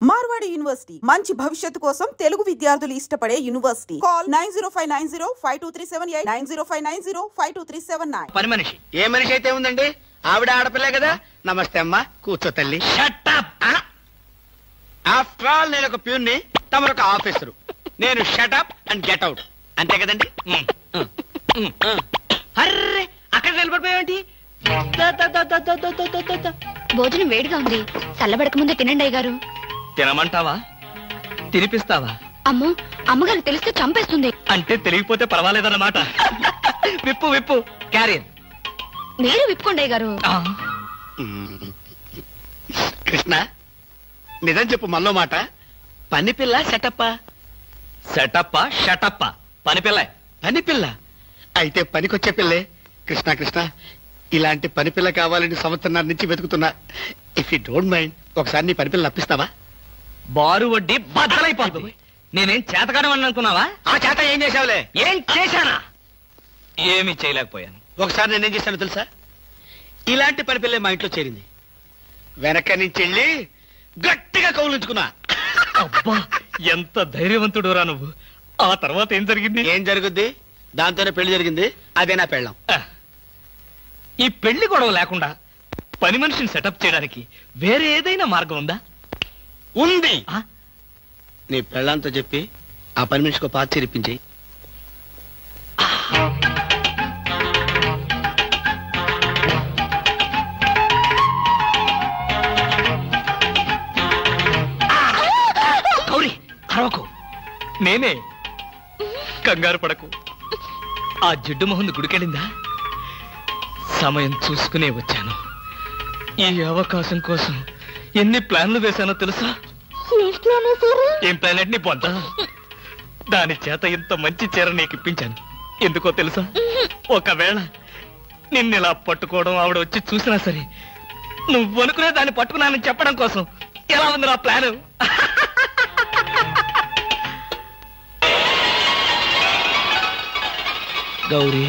Marwadi university మంచి భవిష్యత్తు కోసం తెలుగు విద్యార్థులు ఇష్టపడే యూనివర్సిటీ. కాల్ 9059052378 9059052379. పని మనిషి ఏ మనిషి అయితే ఉందండి, ఆవిడ ఆడపిల్లే కదా. నమస్తే అమ్మా, కూర్చో తల్లి. Shut up. ఆఫ్టర్ ఆల్ నేను ఒక ప్యూన్ని, తమరొక ఆఫీసరు. నేను shut up and get out, అంతే కదండి. అర్రే అక్కడ నిలబడిపోయావేంటి? భోజనం వేడిగా ఉంది, చల్లబడక ముందే తినండి అయ్యగారు. తినమంటావా, తినిపిస్తావా? అమ్మో, అమ్మగారు తెలిస్తే చంపేస్తుంది. అంటే తెలియకపోతే పర్వాలేదన్నమాట. విప్పు విప్పు క్యారియర్. మీరు విప్పుకోండి అయ్యగారు. కృష్ణ, నిజం చెప్పు, మనలో మాట. పని పిల్ల సెటప్పా? సెటప్పా షటప్పా? పని పిల్ల. పని పిల్ల అయితే పనికొచ్చే పిల్లే. కృష్ణ కృష్ణ, ఇలాంటి పని పిల్ల కావాలని సంవత్సరం నుంచి వెతుకుతున్నా. ఇఫ్ యూ డోంట్ మైండ్, ఒకసారి నీ పని పిల్లని అప్పిస్తావా? బారు వడ్డీ బద్దలైపోతుంది. నేనేం చేతకాడమని అనుకున్నావా? ఆ చేత ఏం చేసావులే? ఏం చేశానా? ఏమీ చేయలేకపోయాను. ఒకసారి నేనేం చేశాను తెలుసా? ఇలాంటి పని పిల్లే మా ఇంట్లో చేరింది. వెనక నుంచి వెళ్ళి గట్టిగా కౌలించుకున్నా. అబ్బా, ఎంత ధైర్యవంతుడు రా నువ్వు. ఆ తర్వాత ఏం జరిగింది? ఏం జరుగుద్ది? దాంతోనే పెళ్లి జరిగింది. అదే నా పెళ్ళం. ఈ పెళ్లి గొడవ లేకుండా పని మనిషిని సెటప్ చేయడానికి వేరే ఏదైనా మార్గం ఉందా? ఉంది. నీ పెళ్ళంతో చెప్పి ఆ పని మనిషికి పాత చేరిపించి. గౌరీ, అరవకు. నేనే. కంగారు పడకు. ఆ జిడ్డు మొహంది గుడికెళ్ళిందా? సమయం చూసుకునే వచ్చాను. ఈ అవకాశం కోసం ఎన్ని ప్లాన్లు వేశానో తెలుసా? ఏం ప్లాన్ అంటే నీ పొంద. దాని చేత ఇంత మంచి చీర నీకు ఇప్పించాను. ఎందుకో తెలుసా? ఒకవేళ నిన్నిలా పట్టుకోవడం ఆవిడ వచ్చి చూసినా సరే, నువ్వు అనుకునే దాన్ని పట్టుకున్నానని చెప్పడం కోసం. ఎలా ఉంది నా ప్లాను? గౌరీ,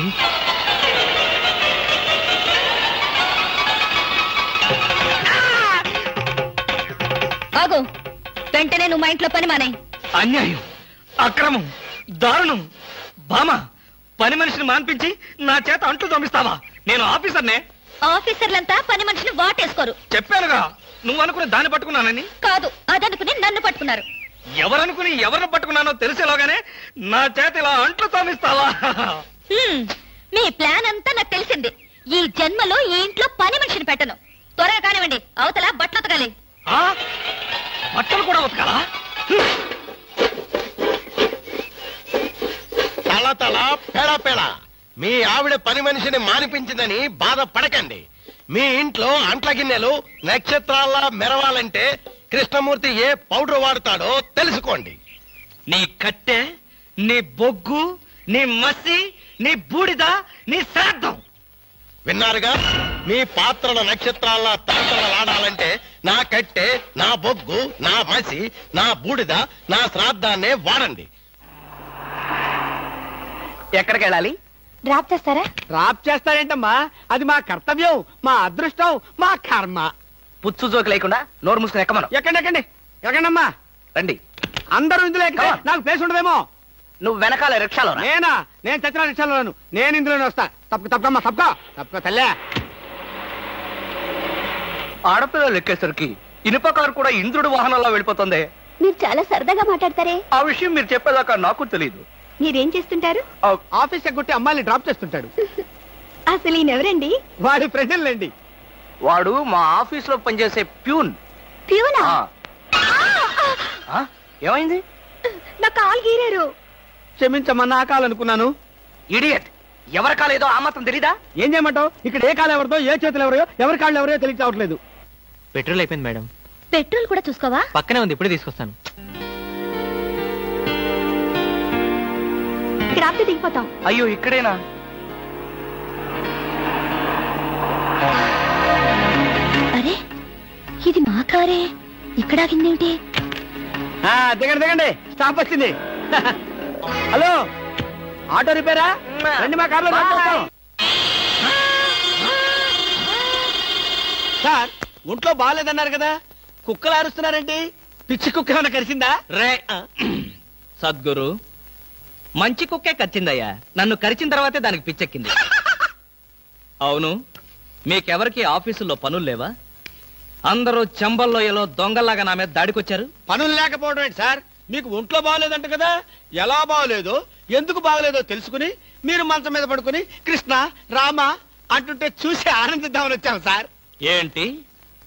ఆగు. వెంటనే నువ్వు మా ఇంట్లో పని మానే. అన్యాయం, అక్రమం, దారుణం. బామ, పని మనిషిని మాన్పించి నా చేత అంట్లు తోమిస్తావా? నేను ఆఫీసర్నే. ఆఫీసర్లంతా పని మనిషిని వాటేసుకోరు. చెప్పానుగా, నువ్వు అనుకుని దాన్ని పట్టుకున్నానని. కాదు, అదనుకుని నన్ను పట్టుకున్నారు. ఎవరనుకుని ఎవరిని పట్టుకున్నానో తెలిసేలోగానే నా చేత ఇలా అంట్లు తోమిస్తావా? మీ ప్లాన్ అంతా నాకు తెలిసింది. ఈ జన్మలో ఈ ఇంట్లో పని మనిషిని పెట్టను. త్వరగా కానివ్వండి, అవతల బట్టలు ఉతకాలి. బట్టలు కూడా ఉతకాలా? తల తల పేడ పేడ. మీ ఆవిడ పని మనిషిని మానిపించిందని బాధపడకండి. మీ ఇంట్లో అంట్ల గిన్నెలు నక్షత్రాల్లా మెరవాలంటే కృష్ణమూర్తి ఏ పౌడర్ వాడతాడో తెలుసుకోండి. నీ కట్టె, నీ బొగ్గు, నీ మసి, నీ బూడిద, నీ శ్రాద్ధం. విన్నారుగా? మీ పాత్రల నక్షత్రాల్లా తలతలలాడాలంటే నా కట్టె, నా బొగ్గు, నా మసి, నా బూడిద, నా శ్రాద్ధాన్నే వాడండి. ఎక్కడికి వెళ్ళాలి? డ్రాప్ చేస్తారా? డ్రాప్ చేస్తారేంటమ్మా? అది మా కర్తవ్యం, మా అదృష్టం, మా కర్మ. పుచ్చు జోకి లేకుండా నోరు మూసుకుని ఎక్కమను. ఎక్కండి ఎక్కండి ఎక్కండమ్మా. రండి. అందరూ ఇందులో ఎక్కితే నాకు ప్లేస్ ఉండదేమో. నువ్వు వెనకాల రిక్షాలో. నేనా? నేను చచ్చిన రిక్షాలోను. నేను ఇందులోనే వస్తా. తప్పకమ్మా, తప్పక తల్లే. ఆడపిల్లలు ఎక్కేసరికి ఇనుప కారు కూడా ఇంద్రుడు వాహనంలో వెళ్ళిపోతుంది. మీరు చాలా సరదాగా మాట్లాడతారే. ఆ విషయం మీరు చెప్పేదాకా నాకు తెలియదు. మీరేం చేస్తుంటారు? ఆఫీస్ ఎగ్గొట్టి అమ్మాయిని డ్రాప్ చేస్తుంటాడు. అసలు ఈయనెవరండి? వాడి ఫ్రెండ్లండి. వాడు మా ఆఫీస్ లో పనిచేసే ప్యూన్. ప్యూనా? ఏమైంది? నా కాలు గీరారు. క్షమించమ్మా, నా కాలనుకున్నాను. ఇడియట్, ఎవరి కాలేదో ఆ మాత్రం తెలీదా? ఏం చేయమంటావు? ఇక్కడ ఏ కాలు ఎవరితో, ఏ చేతులు ఎవరో, ఎవరి కాళ్ళు ఎవరో తెలియవట్లేదు. పెట్రోల్ అయిపోయింది మేడం. పెట్రోల్ కూడా చూసుకోవా? పక్కనే ఉంది, ఇప్పుడే తీసుకొస్తాను. ఇక్కడ ఆపితే దిగిపోతాం. అయ్యో, ఇక్కడేనా? అరే, ఇది మా కారే. ఇక్కడ ఆగిందేమిటి? దిగండి దిగండి, స్టాప్ వచ్చింది. హలో, ఆటో రిపేరా? రండి, మా కార్లో. సార్, ఒంట్లో బాగాలేదన్నారు కదా, కుక్కలు అరుస్తున్నారేంటి? పిచ్చి కుక్క ఏమైనా కరిచిందా? రే సద్గురు, మంచి కుక్కే కరిచిందయ్యా. నన్ను కరిచిన తర్వాతే దానికి పిచ్చెక్కింది. అవును, మీకెవరికి ఆఫీసుల్లో పనులు లేవా? అందరూ చెంబల్లోయలో దొంగల్లాగా నా మీద దాడికొచ్చారు. పనులు లేకపోవడం ఏంటి సార్? మీకు ఒంట్లో బాగోలేదంట కదా, ఎలా బాగోలేదో ఎందుకు బాగోలేదో తెలుసుకుని మీరు మంచం మీద పడుకుని కృష్ణ రామ అంటుంటే చూసి ఆనందిద్దామని వచ్చాం సార్. ఏంటి,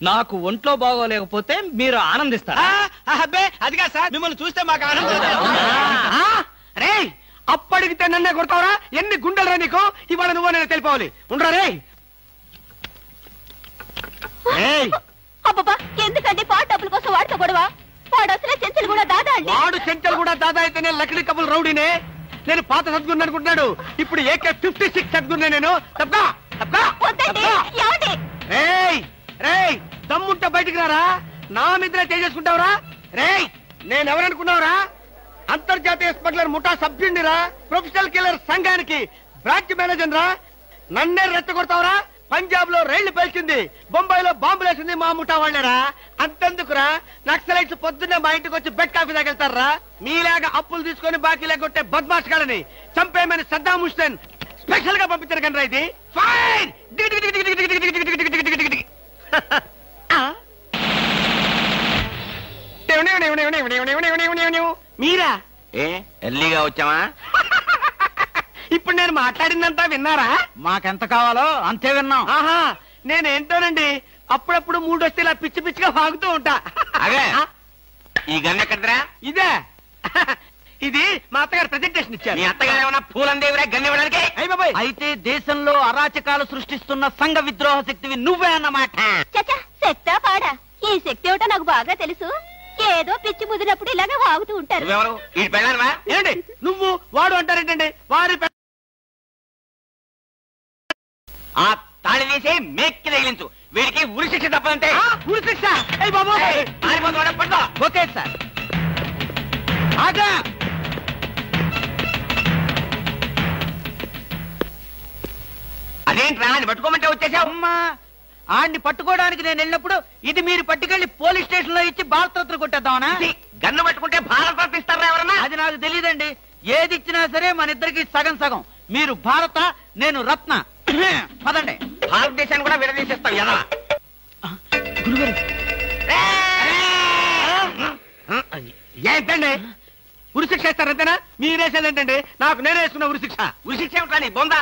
నాకు ఒంట్లో బాగోలేకపోతే మీరు ఆనందిస్తారా? అబ్బే అదిగా సార్, మిమ్మల్ని చూస్తే మాకు ఆనందం. రే అప్పడిగితే నన్నే కొడతావరా? ఎన్ని గుండెలరా నీకు? ఇవాళ నువ్వు నేను తెలిపోవాలి. ఉండరా రే. అబ్బబ్బా, ఎందుకండి పాట డబ్బుల కోసం వాడితో గొడవ? వాడు అసలే చెంచలు కూడా దాదా అండి. వాడు చెంచలు కూడా దాదా అయితే నేను లక్లీ కబుల్ రౌడీనే. నేను పాత సద్గురు అనుకుంటున్నాడు. ఇప్పుడు AK-56 సద్గురునే నేను. తప్పా తప్పా రేయ్, దమ్ముంటే బయటికి రారా. నా మీద చేసుకుంటావురా? రేయ్, నేనెవరనుకున్నావురా? అంతర్జాతీయ స్మగ్లర్ ముఠా సభ్యుడిరా, ప్రొఫెషనల్ కిల్లర్ సంఘానికి బ్రాంచ్ మేనేజర్ రా. నన్నే రెచ్చగొడతావురా? పంజాబ్ లో రైళ్లు పేల్చింది, బొంబాయిలో బాంబులేసింది మా ముఠా వాళ్ళరా. అంతెందుకురా, నక్సలైట్స్ పొద్దున్నే మా ఇంటికి వచ్చి బెడ్ కాఫీ తాగెళ్తారా? మీలాగా అప్పులు తీసుకొని బాకీ లేకొట్టే బద్మాష్ గాలని చంపేయమని సద్దాం హుస్సేన్ స్పెషల్ గా పంపించారు కనరా. ఇది ఫైన్. మీరా? ఎర్లీగా వచ్చావా? ఇప్పుడు నేను మాట్లాడిందంతా విన్నారా? మాకెంత కావాలో అంతే విన్నాం. ఆహా, నేనేంటోనండి అప్పుడప్పుడు మూడొస్తే ఇలా పిచ్చి పిచ్చిగా వాగుతూ ఉంటా. అదే ఈ గన్ ఎక్కడరా? ఇదే ఇది మా అత్తగారు ప్రెజెంటేషన్ ఇచ్చారు. మీ అత్తగారు ఏమన్నా పూలందేవిరా గన్ ఇవ్వడానికి? అయ్య బాబాయ్, అయితే దేశంలో అరాచకాలు సృష్టిస్తున్న సంఘ విద్రోహ శక్తివి నువ్వే అన్నమాట. చచ్చా, శక్తా పాడా? ఈ శక్తి ఏమిటో నాకు బాగా తెలుసు. ఏదో పిచ్చి ముదిరినప్పుడు ఇలాగే వాగుతూ ఉంటారు. నువ్వెవరు? ఈ పెళ్ళానవా? ఏంటి నువ్వు వాడు అంటారేంటండి? వారి ఆ తాళి తీసి మేక్కి తగిలించు. వీడికి ఉరి శిక్ష తప్పదంటే. ఉరి శిక్ష? అయ్య బాబు, పడుకో. Okay sir. ఆగా. అదేంట్రా, అని పట్టుకోమంటే వచ్చేసావు? అమ్మా, ఆడిని పట్టుకోవడానికి నేను వెళ్ళినప్పుడు ఇది మీరు పట్టుకెళ్లి పోలీస్ స్టేషన్ లో ఇచ్చి భారతరత్న కొట్టేద్దామనా? గన్ను పట్టుకుంటే భారత ఇస్తారా ఎవరన్నా? అది నాకు తెలియదండి. ఏది ఇచ్చినా సరే మన ఇద్దరికి సగం సగం. మీరు భారత, నేను రత్న. పదండి. భారతదేశాన్ని కూడా విడదీసేస్తావు ఎలా? గురుగారు, ఏంటండి ఉరి శిక్ష ఇస్తారంతేనా? మీరేసేదేంటండి? నాకు నేనే వేసుకున్న ఉరి శిక్ష. ఉరి శిక్ష ఏమిట్రా నీ బొంద?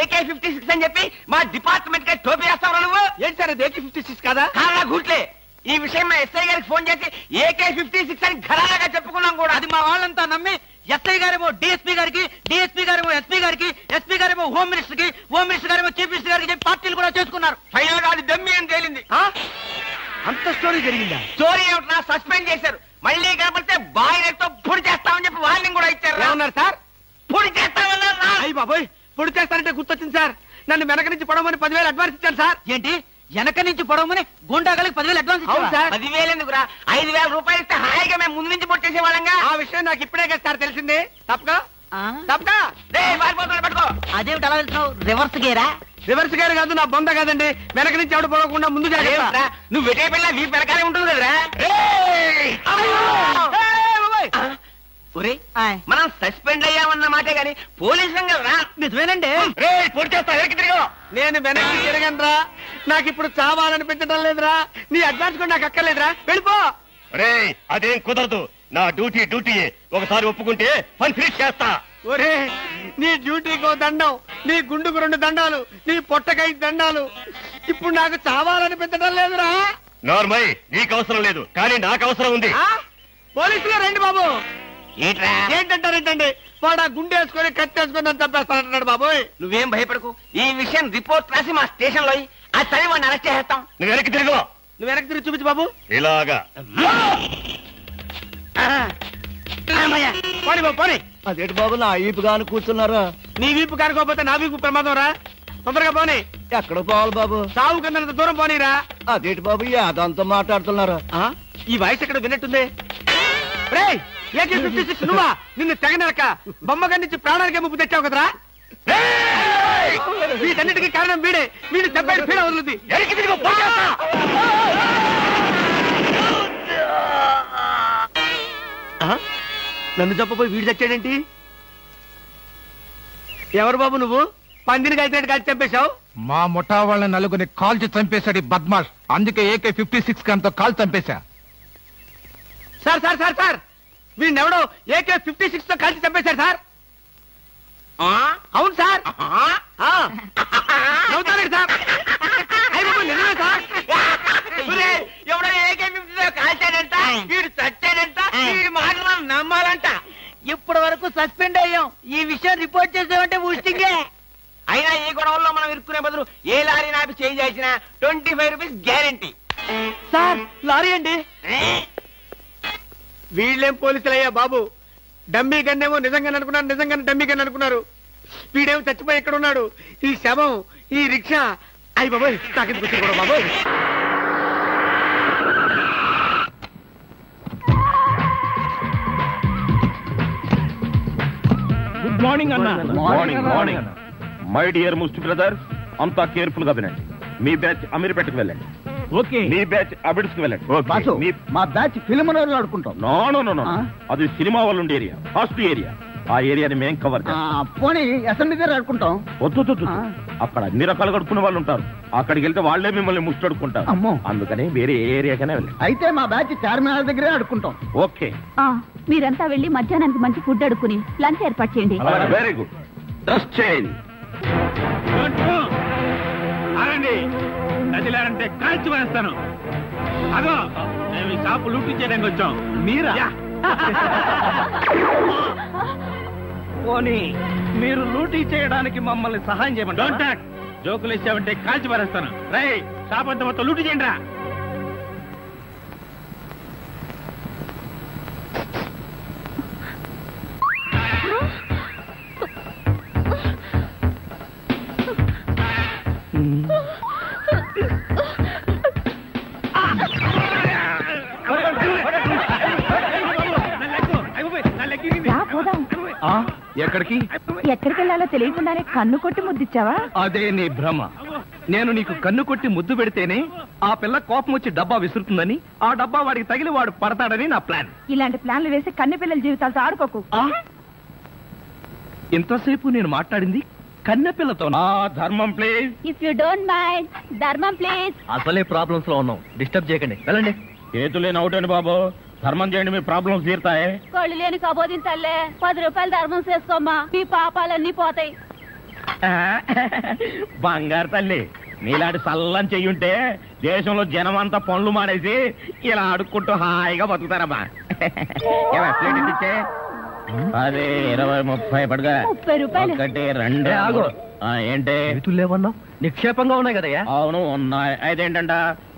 AK-56 అని చెప్పి మా డిపార్ట్మెంట్ కి టోపీ వేస్తావు నువ్వు? ఏంటి సార్ అది AK-56 కాదా? కాలా గుట్లే. ఈ విషయం మా ఎస్ఐ గారికి ఫోన్ చేసి AK-56 అని ఘరాగా చెప్పుకున్నాం కూడా. అది మా వాళ్ళంతా నమ్మి ఎస్ఐ గారేమో డిఎస్పీ గారికి, డిఎస్పీ గారేమో ఎస్పీ గారికి, ఎస్పీ గారేమో హోమ్ మినిస్టర్ కి, హోమ్ మినిస్టర్ గారేమో చీఫ్ మినిస్టర్ గారికి చెప్పి పార్టీలు కూడా చేసుకున్నారు. ఫైనల్ గా అది దమ్మి అని తేలింది. అంత స్టోరీ జరిగిందా? స్టోరీ ఏమిటా? సస్పెండ్ చేశారు. మళ్ళీ కనపడితే బాయిలతో పొడి చేస్తామని చెప్పి వార్నింగ్ కూడా ఇచ్చారు. ఏమన్నారు సార్? పొడి చేస్తామన్నారు. అయ్యి బాబోయ్, పొడి చేస్తారంటే గుర్తొచ్చింది సార్. నన్ను వెనక నుంచి పడమని 10,000 అడ్వాన్స్ ఇచ్చాను సార్. ఏంటి, వెనక నుంచి పొడవమని గుండాగలకి 10,000 అడ్వాన్స్ అవును ఇచ్చావా? సార్. 10,000 ఎందుకురా, 5,000 రూపాయలు ఇస్తే హాయిగా మేము ముందు నుంచి పొట్టేసే వాళ్ళంగా. ఆ విషయం నాకు ఇప్పుడే కదా సార్ తెలిసింది. తప్పగా ఆ? తప్పగా పారిపోతున్నాడు, పట్టుకో. అదేమిటి అలా వెళ్తున్నావు? రివర్స్ గేరా? రివర్స్ గారు కాదు, నా బొంద కాదండి. వెనక నుంచి ఎవడు పోకుండా ముందు జాగ్రత్త. అదేమిట్రా, నువ్వు వెటే పిల్ల వీ వెనకాలే ఉంటుంది కదరా. ఒరే, ఆయ్. మనం సస్పెండ్ అయ్యామన్న మాటే గాని పోలీసులం కదరా. నిజమేనండి. పొడి చేస్తా, వెనక్కి తిరిగా. నేను వెనక్కి తిరగనరా. నాకు ఇప్పుడు చావాలనిపించడం లేదురా. నీ అడ్వాన్స్ కూడా నాకు అక్కర్లేదురా. వెళ్ళిపో. అదేం కుదరదు. నా డ్యూటీ ఒకసారి ఒప్పుకుంటే పని ఫినిష్ చేస్తా. ఒరే, నీ డ్యూటీకో దండం, నీ గుండుకు 2 దండాలు, నీ పొట్టకై దండాలు. ఇప్పుడు నాకు చావాలనిపించడం లేదురా. నార్మల్, నీకు అవసరం లేదు, కానీ నాకు అవసరం ఉంది. పోలీసులు రండి బాబు. ఏంట్రా? ఏంటంటారేంటండి? వాడు ఆ గుండె వేసుకొని కట్టేసుకొని నన్ను చంపేస్తానంటున్నాడు బాబోయ్. నువ్వేం భయపడకు. ఈ విషయం రిపోర్ట్ రాసి మా స్టేషన్ లో ఆ చదివి వాడిని అరెస్ట్ చేస్తాం. నువ్వు వెనక్కి తిరుగు. నువ్వు వెనక్కి తిరిగి చూపించు బాబు. ఇలాగా పోనీ బాబు, పోనీ. అదేంటి బాబు, నా ఈపుగాను కూర్చున్నారా? నీ వీపు కారుకోపోతే నా వీపు ప్రమాదం రా. తొందరగా పోనీ. ఎక్కడ పోవాలి బాబు? సాగు కింద దూరం పోనీరా. అదేంటి బాబు, అదంతా మాట్లాడుతున్నారా? ఈ వాయిస్ ఎక్కడ విన్నట్టుంది. రేయ్, AK-56 నువ్వా? నిన్ను తెగనరక బొమ్మగా నుంచి ప్రాణానికే ముప్పు తెచ్చావు కదరా. వీటన్నిటికీ కారణం వీడే. వీడు దెబ్బడి పీడ వదులుద్ది. నన్ను చెప్పబోయి వీడు చచ్చాడేంటి? ఎవరు బాబు నువ్వు? పందిని కలిసినట్టు కలిసి చంపేశావు. మా ముఠా వాళ్ళ నలుగురిని కాల్చి చంపేశాడు ఈ బద్మాష్. అందుకే AK-56 గన్తో కాల్ చంపేశా. సార్ సార్ సార్ సార్ వీడినెవడో AK-56 తో కలిసి చంపేశారు సార్. అవును సార్. నవ్వుతారండి సార్. నిజమే సార్. ఎవడో AK-56 తో కాల్చాడంట, వీడు చచ్చాడంట, వీడి మాటలు నమ్మాలంట. ఇప్పటి వరకు సస్పెండ్ అయ్యాం. ఈ విషయం రిపోర్ట్ చేసామంటే ఊస్టింగే. అయినా ఈ గొడవల్లో మనం ఇరుక్కునే బదులు ఏ లారీ నాపి చేంజ్ చేసినా 25 రూపీస్ గ్యారెంటీ. సార్ లారీ అండి. వీళ్ళేం పోలీసులయ్యా బాబు. డమ్మీ గన్నేమో నిజంగా అనుకున్నారు, నిజంగానే డమ్మీ గన్ అనుకున్నారు. వీడేమో చచ్చిపోయి ఎక్కడ ఉన్నాడు? ఈ శవం, ఈ రిక్షా. అయ్యి బాబోయ్, నాకెందుకు వచ్చి కూడా బాబోయ్. గుడ్ మార్నింగ్ అన్న. Morning morning. మై డియర్ ముస్టి బ్రదర్స్, అంతా కేర్ఫుల్ గా వినండి. మీ బ్యాచ్ అమీర్పేటకు వెళ్ళండి. ఓకే. మీ బ్యాచ్ అబిడ్స్ కి వెళ్ళండి. మా బ్యాచ్ ఫిల్మ్ ఆడుకుంటాం. నో నో నో నో, అది సినిమా వాళ్ళు ఉండే ఏరియా, ఫస్ట్ ఏరియా. ఆ ఏరియాని మేం కవర్ చేస్తాం. పోనీ అసెంబ్లీ దగ్గర ఆడుకుంటాం. వద్దు, అక్కడ అన్ని రకాలుగా అడుక్కునే వాళ్ళు ఉంటారు. అక్కడికి వెళ్తే వాళ్లే మిమ్మల్ని ముష్టి అడుక్కుంటారు. అందుకని వేరే ఏరియాకనే వెళ్ళండి. అయితే మా బ్యాచ్ చార్మినార్ దగ్గరే ఆడుకుంటాం. ఓకే. మీరంతా వెళ్ళి మధ్యాహ్నానికి మంచి ఫుడ్ అడుక్కుని లంచ్ ఏర్పాటు చేయండి. Very good. Dress change. నదిలారంటే కాల్చి వేస్తాను. అదో మేము ఈ షాపు లూటీ చేయడానికి వచ్చాం. మీరా? పోనీ మీరు లూటీ చేయడానికి మమ్మల్ని సహాయం చేయమంటారు. జోకులు ఇచ్చామంటే కాల్చి పారేస్తాను. రై, షాప్ అంతా మొత్తం లూటీ చేయండి రా. ఎక్కడికి ఎక్కడికి వెళ్ళాలో తెలియకుండానే కన్ను కొట్టి ముద్దిచ్చావా? అదే నీ భ్రమ. నేను నీకు కన్ను కొట్టి ముద్దు పెడితేనే ఆ పిల్ల కోపం వచ్చి డబ్బా విసురుతుందని, ఆ డబ్బా వాడికి తగిలి వాడు పడతాడని నా ప్లాన్. ఇలాంటి ప్లాన్లు వేసి కన్ను పిల్లల జీవితాలతో ఆడుకోకు. ఇంతసేపు నేను మాట్లాడింది కన్నెపిల్లతో. ధర్మం please. If you don't mind, ధర్మం ప్లీజ్. అసలే ప్రాబ్లమ్స్ లో ఉన్నాం, డిస్టర్బ్ చేయకండి, వెళ్ళండి. చేతులేని అవుటండి బాబు, ధర్మం చేయండి, మీ ప్రాబ్లమ్స్ తీరుతాయి. కొళ్ళు లేని కబోదింతల్లే 10 రూపాయలు ధర్మం చేసుకోమ్మా, మీ పాపాలన్నీ పోతాయి. బంగారు తల్లి, నీలాంటి సల్లం చెయ్యుంటే దేశంలో జనం అంతా పనులు మానేసి ఇలా అడుక్కుంటూ హాయిగా బతుకుతారమ్మా. ఇచ్చే 10, 20, 30 పడగా 30 రూపాయలు. 1, 2 ఆగు. ఏంటి లేవన్నా? నిక్షేపంగా ఉన్నాయి కదయ్యా. అవును ఉన్నాయి. అయితే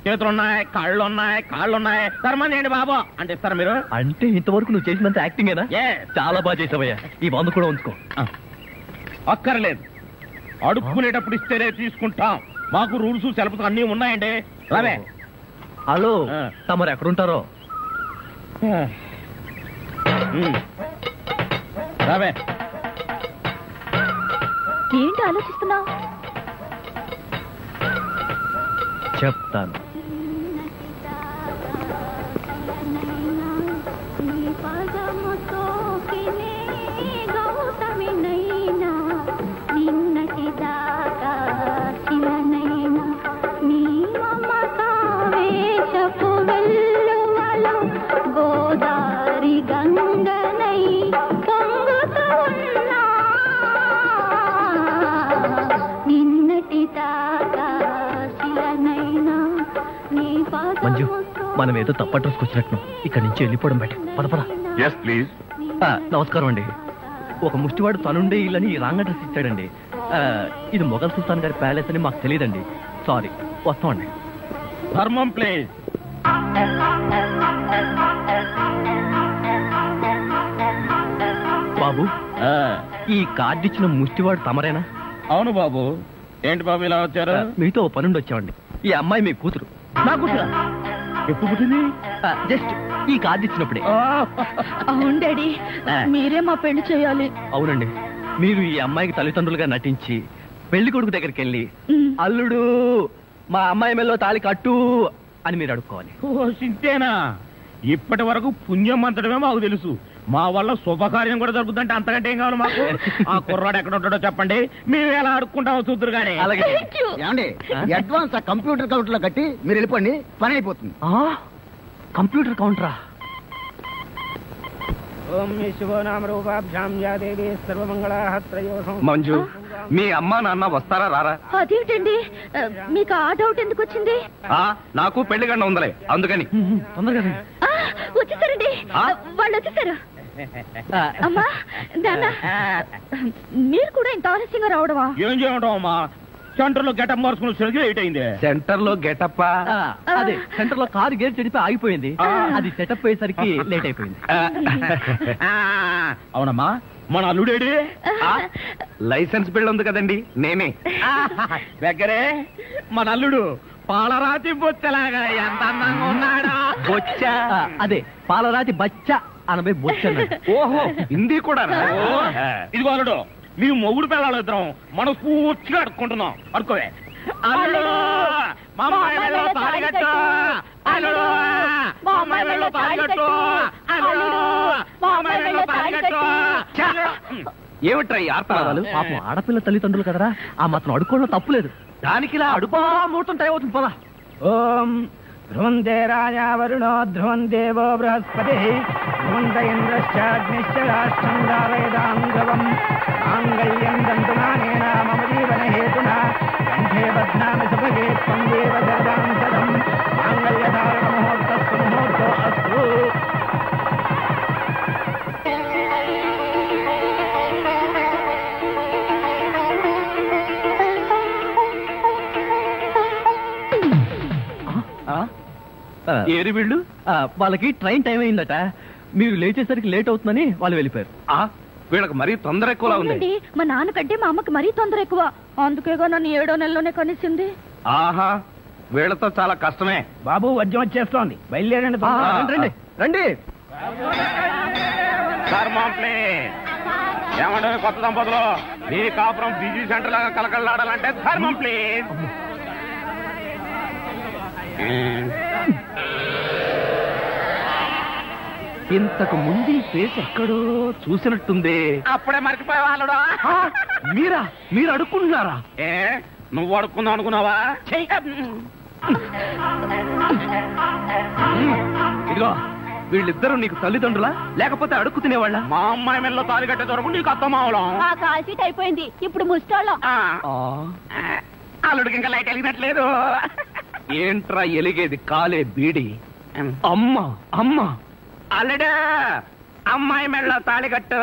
చేతులు ఉన్నాయి, కాళ్ళు ఉన్నాయి. ధర్మం చేయండి బాబు అంటే ఇస్తారా మీరు? అంటే ఇంతవరకు నువ్వు చేసినంత యాక్టింగేనా? చాలా బాగా చేసావయ్యా. ఈ మందు కూడా ఉంచుకో. అక్కర్లేదు, అడుక్కునేటప్పుడు ఇస్తేనే తీసుకుంటాం. మాకు రూల్స్ సెలవులు అన్నీ ఉన్నాయండి. రావే. హలో, తమరు ఎక్కడుంటారో? రావే. ఏంటి ఆలోచిస్తున్నావు? చెప్తాను. గోదారి గంగనై పొంగుతూ ఉన్నా నిన్నటి దాకా శిలనైనా నీ మంజు, మనం ఏదో తప్ప డ్రెస్కి వచ్చినట్టు ఇక్కడి నుంచి వెళ్ళిపోవడం బయట. పద. Yes please. నమస్కారం అండి. ఒక ముష్టివాడు తనుండే ఇల్లని రాంగ్ అడ్రస్ ఇచ్చాడండి. ఇది మొఘల్ సుల్తాన్ గారి ప్యాలెస్ అని మాకు తెలియదండి. సారీ, వస్తామండి. ధర్మం ప్లీజ్. బాబు, ఈ కార్డు ఇచ్చిన ముష్టివాడు తమరేనా? అవును బాబు. ఏంటి బాబు ఇలా వచ్చారు? మీతో ఓ పనుండి వచ్చామండి. ఈ అమ్మాయి మీ కూతురు. నా కూతురా? ఎప్పుడు పుట్టింది? జస్ట్ ఈ కార్డు ఇచ్చినప్పుడే. అవును డాడీ, మీరే మా పెళ్లి చేయాలి. అవునండి, మీరు ఈ అమ్మాయికి తల్లిదండ్రులుగా నటించి పెళ్లి కొడుకు దగ్గరికి వెళ్ళి అల్లుడు మా అమ్మాయి మెల్లో తాళి కట్టు అని మీరు అడుక్కోవాలి. ఓ సింతేనా? ఇప్పటి వరకు పుణ్యం అంతటమే మాకు తెలుసు. మా వల్ల శుభకార్యం కూడా జరుగుతుందంటే అంతకంటే ఏం కావాలి మాకు? ఆ కుర్రాడు ఎక్కడ ఉంటాడో చెప్పండి, మేము ఎలా అడుక్కుంటామో చూద్దరు కానీ. ఏమండి అడ్వాన్స్ ఆ కంప్యూటర్ కౌంటర్ లో కట్టి మీరు వెళ్ళిపోండి, పని అయిపోతుంది. కంప్యూటర్ కౌంటరా? మంజు, మీ అమ్మా నాన్న వస్తారా రారా? అదేంటండి, మీకు ఆ డౌట్ ఎందుకు వచ్చింది? నాకు పెళ్లి గంట ఉందలే, అందుకని. తొందరగా వచ్చేసారండి, వాళ్ళు వచ్చేసారు. అమ్మా నాన్న, మీరు కూడా ఇంత ఆలస్యంగా రావడమా? ఏం చేయడం అమ్మా, సెంటర్ లో గెటప్ మార్చుకుని లేట్ అయింది. సెంటర్ లో గెటప్? అదే, సెంటర్ లో కారు గేర్ చెడిపి ఆగిపోయింది, అది సెటప్ అయ్యేసరికి లేట్ అయిపోయింది. అవునమ్మా, మన అల్లుడేడి? లైసెన్స్ బిల్ ఉంది కదండి, నేనే. దగ్గరే మన అల్లుడు పాలరాతి బొచ్చలాగా ఎంత అందంగా ఉన్నాడా? బొచ్చ? అదే, పాలరాతి బచ్చ అనబై బొచ్చ. ఓహో, హిందీ కూడా. ఇదిగో అల్లుడు, మీ మొగుడు పిల్లలు ఇద్దరం మనం పూర్తిగా అడుక్కుంటున్నాం. అడుకోవే. అల్లుడు, మా అమ్మాయి వెళ్ళో తాళిగట్టు. అల్లుడు, మా అమ్మాయి వెళ్ళో తాళిగట్టు. అల్లుడు, మా అమ్మాయి వెళ్ళో తాళిగట్టు. ఏమిట్రా ఈ ఆర్తనాదాలు? పాపం ఆడపిల్ల తల్లిదండ్రులు కదరా, ఆ మాత్రం అడుక్కోవడం తప్పులేదు. దానికి ఇలా అడుపా ముహూర్తం టైం అవుతుంది పదా. ఓం ధ్రువందే రాజా వరుణో ధ్రువం దేవో బృహస్పతి ధ్రువంత ఇంద్రశ్చాగ్నిశ్చ రాష్ట్రం దారయదాం ధ్రువం మాంగళ్యం దంతునానేన మమ జీవన హేతునా కంఠే బధ్నామి సుభగే త్వం దేవ జగదాం సదం మాంగళ్యధారణ ముహూర్తస్సు ముహూర్తో అస్తు. ఏరి వీళ్ళు, వాళ్ళకి ట్రైన్ టైం అయిందట, మీరు లేచేసరికి లేట్ అవుతుందని వాళ్ళు వెళ్ళిపోయారు. వీళ్ళకి మరీ తొందర ఎక్కువలా ఉంది. మా నాన్నకంటే మా అమ్మకి మరీ తొందర ఎక్కువ, అందుకేగా నన్ను 7వ నెలలోనే కనిసింది. ఆహా, వీళ్ళతో చాలా కష్టమే. బాబు వద్యం వచ్చేస్తోంది, బయలుదేరండి. రండి రండి. ఏమంటే కొత్త దంపతులు, మీ కాపురం బిజీ సెంటర్ లాగా కలకలాడాలంటే ధర్మం ప్లీజ్. ఇంతకు ముందు ఈ ఫేస్ ఎక్కడో చూసినట్టుంది. అప్పుడే మర్చిపోయే వాళ్ళడా? మీరు అడుక్కుంటున్నారా? ఏ, నువ్వు అడుక్కుందాం అనుకున్నావా? ఇదిగో, వీళ్ళిద్దరూ నీకు తల్లిదండ్రులా లేకపోతే అడుక్కు తినేవాళ్ళ? మా అమ్మాయి మెల్లో తాలి కట్టే దొరకు నీకు అత్తమావలం. ఆ కాల్ సీట్ అయిపోయింది, ఇప్పుడు ముస్టాళ్ళం. అల్లుడికి ఇంకా లైట్ వెలిగినట్లేదు. ఏంట్రా ఎలిగేది? కాలే బీడి. అమ్మ అమ్మ, అల్లుడు అమ్మాయి మెళ్ళో తాళి కట్టు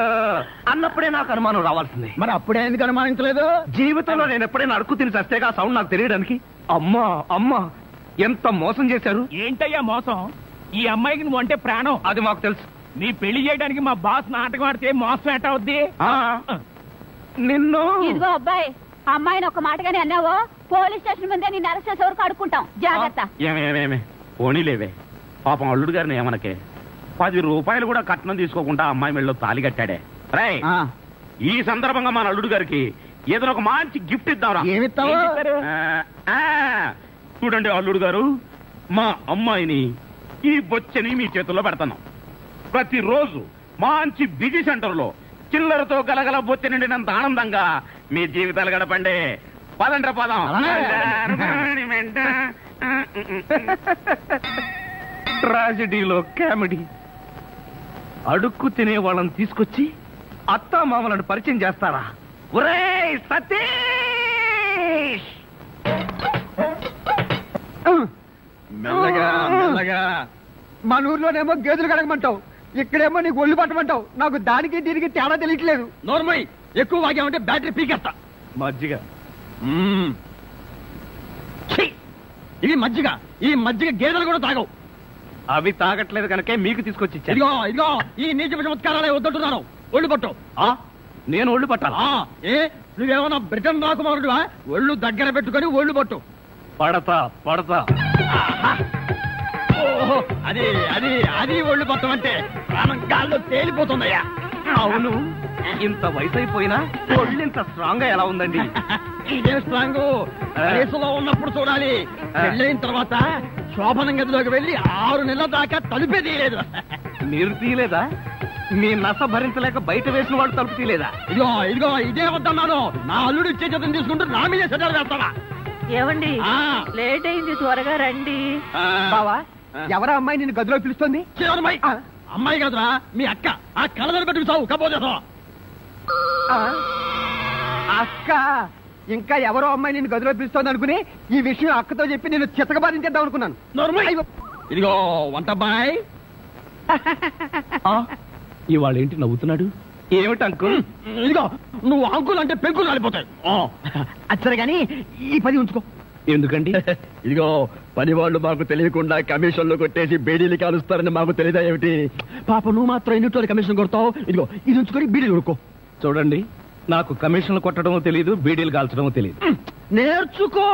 అన్నప్పుడే నాకు అనుమానం రావాల్సింది. మరి అప్పుడే ఎందుకు అనుమానించలేదు? జీవితంలో నేను ఎప్పుడైనా అడుక్కు తిని చస్తేగా సౌండ్ నాకు తెలియడానికి. అమ్మా అమ్మా, ఎంత మోసం చేశారు. ఏంటయ్యా మోసం? ఈ అమ్మాయికి నువ్వు అంటే ప్రాణం. అది మాకు తెలుసు. నీ పెళ్లి చేయడానికి మా బాస్ నాటకం ఆడితే మోసం ఎట్ట అవుద్ది? నిన్ను ఇదిగో అబ్బాయి, అమ్మాయిని ఒక మాటగానే అన్నావో పోలీస్ స్టేషన్ ముందే నిన్ను అరెస్ట్ చేసే వరకు అడుక్కుంటాం, జాగ్రత్త. ఏమేమేమే పోనీలేవే, పాపం అల్లుడు గారిని ఏమనకే. 10 రూపాయలు కూడా కట్నం తీసుకోకుండా అమ్మాయి మెళ్ళలో తాళి కట్టాడే. రై, ఈ సందర్భంగా మన అల్లుడు గారికి ఏదైనా ఒక మంచి గిఫ్ట్ ఇద్దాం. ఏమిస్తావు? చూడండి అల్లుడు గారు, మా అమ్మాయిని ఈ బొచ్చని మీ చేతుల్లో పెడతాను. ప్రతిరోజు మంచి బిజీ సెంటర్ లో చిల్లరతో గలగల బొచ్చ నిండినంత ఆనందంగా మీ జీవితాలు గడపండి. పదండ్ర పదం. ట్రాజెడీలో కామెడీ. అడుక్కు తినే వాళ్ళని తీసుకొచ్చి అత్తా మామలను పరిచయం చేస్తారా? ఒరేయ్ సతీష్! మెల్లగా మెల్లగా. మన ఊర్లోనేమో గేదెలు కడగమంటావు, ఇక్కడేమో నీకు ఒళ్ళు పట్టమంటావు. నాకు దానికి దీనికి తేడా తెలియట్లేదు. నోర్మై, ఎక్కువ వాగామంటే బ్యాటరీ పీకేస్తా. మజ్జిగ. ఇది మజ్జిగ. ఈ మజ్జిగ గేదెలు కూడా తాగవు. అవి తాగట్లేదు కనుకే మీకు తీసుకొచ్చి ఇచ్చాను. ఇదిగో ఇదిగో, ఈ నీచ చమత్కారాలే వద్దంటున్నాను. ఒళ్ళు పట్టు. నేను ఒళ్ళు పట్టాలా? ఏ, నువ్వేమన్నా బ్రిటన్ రాకుమారుడువా? ఒళ్ళు దగ్గర పెట్టుకొని ఒళ్ళు పట్టు. పడతా పడతా. ఓహో, అది అది అది ఒళ్ళు పట్టం అంటే ప్రాణం గాల్లో తేలిపోతుందయ్యా. అవును, ఇంత వయసు అయిపోయినా ఒళ్ళు ఇంత స్ట్రాంగ్ గా ఎలా ఉందండి? ఇదే స్ట్రాంగ్ వయసులో ఉన్నప్పుడు చూడాలి, పెళ్ళైన తర్వాత శోభనం గదిలోకి వెళ్ళి 6 నెలల దాకా తలుపే తీయలేదు. మీరు తీయలేదా? మీ నస భరించలేక బయట వేసిన వాడు తలుపు తీయలేదా? ఇదిగో ఇదే వద్దన్నాను. నా అల్లుడు ఇచ్చే చేతం తీసుకుంటూ నా మీదే సెటల్ వేస్తావా? ఏమండి లేట్ అయింది, త్వరగా రండి. బావా, ఎవరా అమ్మాయి నిన్ను గదిలో పిలుస్తుంది? అమ్మాయి కదరా మీ అక్క. ఆ కళ్ళ పెట్టుకు చావు కపోతే అక్క. ఇంకా ఎవరో అమ్మాయి నిన్ను గదిలో పిలుస్తోంది అనుకుని ఈ విషయం అక్కతో చెప్పి నేను చితకబాధించేద్దాం అనుకున్నాను. ఇదిగో వంటబ్బాయ్. ఇవాళ ఏంటి నవ్వుతున్నాడు? ఏమిటి అంకుల్? ఇదిగో నువ్వు అంకుల్ అంటే పెంకులు రాలిపోతాయి. అచ్చరే గాని ఈ 10 ఉంచుకో. ఎందుకండి? ఇదిగో పని వాళ్ళు మాకు తెలియకుండా కమిషన్లు కొట్టేసి బేడీలు కాలుస్తారని మాకు తెలియదా ఏమిటి? పాప నువ్వు మాత్రం ఎన్నిట్లో కమిషన్ కొడతావు. ఇదిగో ఇది ఉంచుకొని బీడీలు కొడుకో. చూడండి, నాకు కమిషన్లు కొట్టడమో తెలియదు, బీడీలు కాల్చడమో తెలియదు. నేర్చుకో.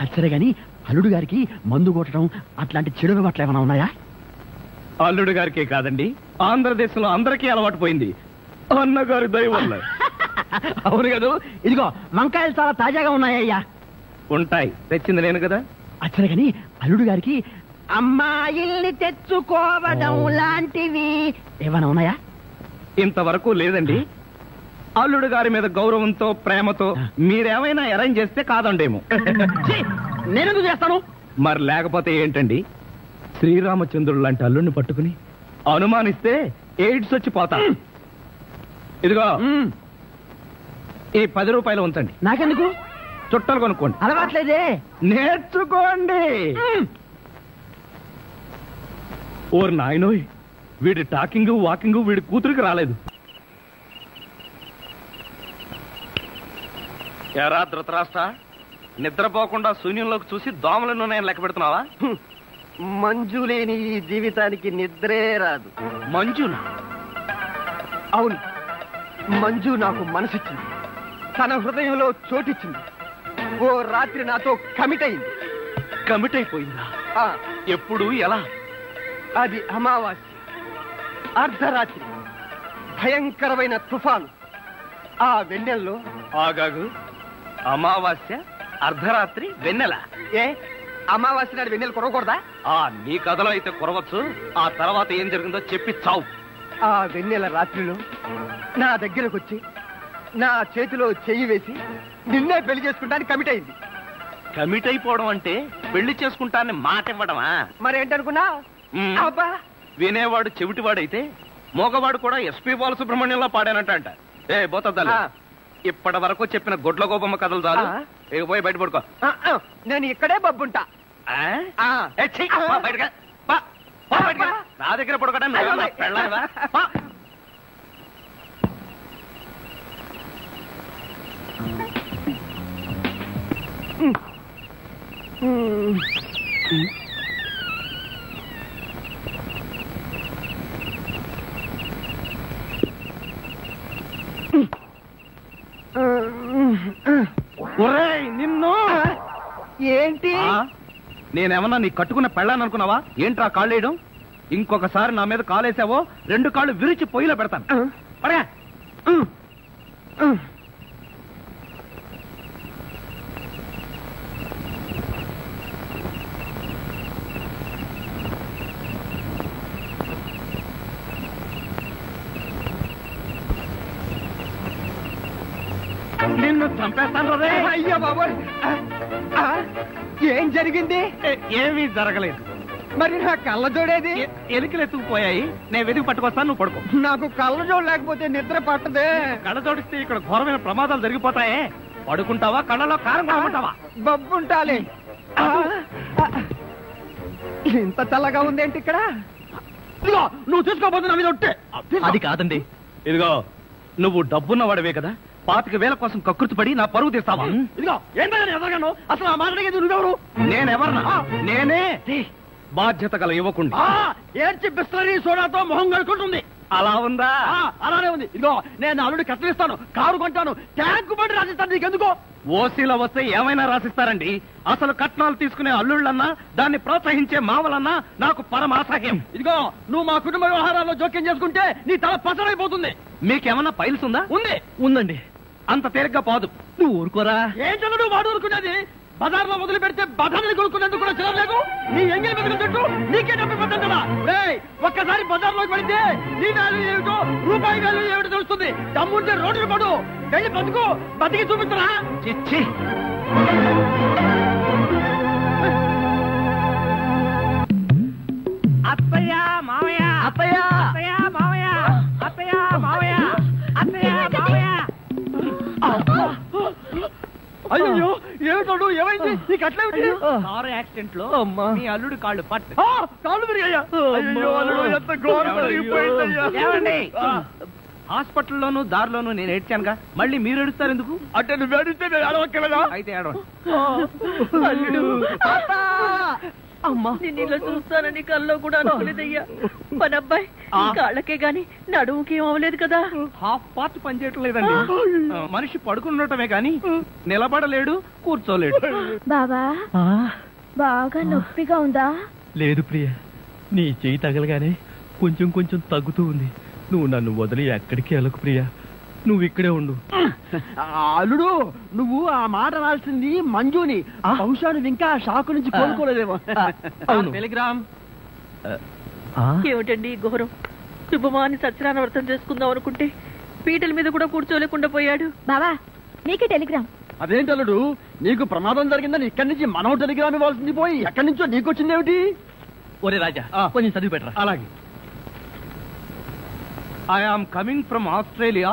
అచ్చరే గాని అల్లుడు గారికి మందు కొట్టడం అట్లాంటి చెడు అలవాట్లు ఏమైనా ఉన్నాయా? అల్లుడు గారికే కాదండి, ఆంధ్రదేశంలో అందరికీ అలవాటు పోయింది అన్నగారి దయ వల్ల. అవును కదా. ఇదిగో వంకాయలు చాలా తాజాగా ఉన్నాయ్యా. ఉంటాయి, తెచ్చింది నేను కదా. అచ్చరే గాని అల్లుడు గారికి అమ్మాయిల్ని తెచ్చుకోవడం లాంటివి ఏమైనా ఉన్నాయా? ఇంతవరకు లేదండి. అల్లుడు గారి మీద గౌరవంతో ప్రేమతో మీరేమైనా అరేంజ్ చేస్తే కాదండేమో. నేనెందుకు చేస్తాను? మరి లేకపోతే ఏంటండి? శ్రీరామచంద్రుడు లాంటి అల్లుడిని పట్టుకుని అనుమానిస్తే ఎయిడ్స్ వచ్చి పోతా. ఇదిగో ఈ 10 రూపాయలు ఉంచండి. నాకెందుకు? చుట్టాలు కొనుక్కోండి. అలవాట్లేదే. నేర్చుకోండి. ఓర్ నాయనోయ్, వీడి టాకింగ్ వాకింగ్ వీడి కూతురికి రాలేదు. ఎరా ధృతరాష్ట్ర, నిద్రపోకుండా శూన్యంలోకి చూసి దోమలను నేను లెక్క పెడుతున్నావా? మంజు లేని ఈ జీవితానికి నిద్రే రాదు. మంజునా? అవును, మంజు నాకు మనసిచ్చింది, తన హృదయంలో చోటిచ్చింది. ఓ రాత్రి నాతో కమిట్ అయింది. కమిట్ అయిపోయిందా? ఎప్పుడు, ఎలా? అది అమావాస్య, అర్ధరాత్రి, భయంకరమైన తుఫాను. ఆ వెన్నెల్లో ఆగాగు. అమావాస్య, అర్ధరాత్రి, వెన్నెల. ఏ అమావాస్య నాడు వెన్నెల కురవకూడదా? నీ కథలో అయితే కురవచ్చు. ఆ తర్వాత ఏం జరిగిందో చెప్పి చావు. ఆ వెన్నెల రాత్రిలో నా దగ్గరకు వచ్చి నా చేతిలో చెయ్యి వేసి నిన్నే పెళ్లి చేసుకుంటానికి కమిట్ అయింది. కమిట్ అయిపోవడం అంటే పెళ్లి చేసుకుంటానని మాట ఇవ్వడమా? మరేంటనుకున్నా? అబ్బా, వినేవాడు చెవిటివాడైతే మోగవాడు కూడా ఎస్పీ బాలసుబ్రహ్మణ్యంలో పాడానంట. ఏ బోతద్దాలు, ఇప్పటి వరకు చెప్పిన గొడ్ల గోపమ్మ కథలు చాలు. పోయి బయట పడుకో. నేను ఇక్కడే బబ్బుంటా. నా దగ్గర పడుకోవడం పెళ్ళావా? నిన్ను ఏంటి? నేనేమన్నా నీ కట్టుకున్న పెళ్ళాను అనుకున్నావా? ఏంట్రా కాళ్ళేయడం? ఇంకొకసారి నా మీద కాలేసావో 2 కాళ్ళు విరిచి పొయ్యిలో పెడతాను. పడగా నిన్ను చంపేస్తాను రే. అయ్యా బాబోయ్, ఏం జరిగింది? ఏమీ జరగలేదు. మరి నా కళ్ళ జోడేది? ఎలికలు ఎత్తుకుపోయాయి. నేను వెతికి పట్టుకొస్తాను, నువ్వు పడుకో. నాకు కళ్ళ జోడు లేకపోతే నిద్ర పట్టదే. కళ్ళ జోడిస్తే ఇక్కడ ఘోరమైన ప్రమాదాలు జరిగిపోతాయే. పడుకుంటావా, కళ్ళలో కారం కొనుక్కుంటావా? బబ్బుంటాలి. ఇంత చల్లగా ఉందేంటి ఇక్కడ? ఇదిగో నువ్వు తీసుకోబోతు నా మీద ఒట్టే. అది కాదండి. ఇదిగో నువ్వు డబ్బున్న వాడివే కదా, 25,000 కోసం కకృతి పడి నా పరువు తీస్తావా? ఇదిగో ఏంటని ఎదగాను? అసలు ఆ మాట్లాడేది నువ్వెవరు? నేనెవరన్నా? నేనే బాధ్యత గల యువకుండి. ఏడ్చి బిస్లరీ సోడాతో మొహం కడుకుంటుంది. అలా ఉందా? అలానే ఉంది. ఇదిగో నేను అల్లుడు కట్టలిస్తాను, కారు కొంటాను, ట్యాంకు బండి రాసిస్తాను. నీకెందుకో? ఓసీలో వస్తే ఏమైనా రాసిస్తారండి. అసలు కట్నాలు తీసుకునే అల్లుళ్ళన్నా దాన్ని ప్రోత్సహించే మావలన్నా నాకు పరమాసహ్యం. ఇదిగో నువ్వు మా కుటుంబ వ్యవహారాల్లో జోక్యం చేసుకుంటే నీ తల పసరైపోతుంది. మీకేమన్నా ఫైల్స్ ఉందా? ఉంది. ఉందండి. అంత తేలిగ్గా పోదు. నువ్వు ఊరుకోరా. ఏంటన్నా నువ్వు వాడు ఊరుకునేది? బజార్లో మొదలు పెడితే బజార్ని కొనుక్కునేందుకు కూడా చిరలేదు. నీ ఎంగిలి బతుకుతుంటూ నీకే డబ్బు పడ్డా. ఒక్కసారి బజార్లోకి పడితే నీ వాల్యూ ఏమిటో, రూపాయి వాల్యూ ఏమిటో తెలుస్తుంది. దమ్ముంటే రోడ్లు పడు, వెళ్ళి బతుకు, బతికి చూపిస్తున్నా. చిచ్చి. అత్తయ్య మావయ్య, అత్తయ్య అత్తయ్య మావయ్య, అత్తయ్య మావయ్య, అత్తయ్య మావయ్య. అయ్యో ఏమిటోడు, ఏమైంది? నీకు అట్లేమిటి? కారు యాక్సిడెంట్ లో మీ అల్లుడు కాళ్ళు పట్టు. కాళ్ళు విరిగాయా? అయ్యో అల్లుడు ఎంత ఘోరం జరిగిపోయిందయ్యా. ఏమండి, హాస్పిటల్లోనూ దారిలోనూ నేను ఏడ్చానుగా, మళ్ళీ మీరు ఏడుస్తారు ఎందుకు? అంటే నువ్వు ఏడిస్తే నేను ఏడవక్కలేదా? అయితే ఏడవ. అమ్మా నేను ఇలా చూస్తానని కల్లో కూడా అనుకోలేదయ్యా. మన అబ్బాయి కాళ్ళకే గాని నడుముకి ఏం అవ్వలేదు కదా. హాఫ్ పార్ట్ పనిచేయటం లేదండి. మనిషి పడుకుండటమే గాని నిలబడలేడు, కూర్చోలేడు. బాబా బాగా నొప్పిగా ఉందా? లేదు ప్రియ, నీ చెయ్యి తగలగానే కొంచెం కొంచెం తగ్గుతూ ఉంది. నువ్వు నన్ను వదిలి ఎక్కడికి వెళ్ళకు ప్రియ, నువ్వు ఇక్కడే ఉండు. అల్లుడు నువ్వు ఆ మాట రాల్సింది మంజుని. బహుశా నువ్వు ఇంకా షాకు నుంచి కోలుకోలేదేమో. టెలిగ్రామ్. ఏమిటండి ఘోరం? శుభమాని సత్యనారాయణ వ్రతం చేసుకుందాం అనుకుంటే పీటల మీద కూడా కూర్చోలేకుండా పోయాడు. బావా నీకే టెలిగ్రామ్. అదేంటి అల్లుడు, నీకు ప్రమాదం జరిగిందని ఇక్కడి నుంచి మనం టెలిగ్రామ్ ఇవ్వాల్సింది పోయి ఎక్కడి నుంచో నీకు వచ్చింది ఏమిటి? ఒరే రాజా, కొంచెం చదివి పెట్టరా. అలాగే. I am coming from Australia,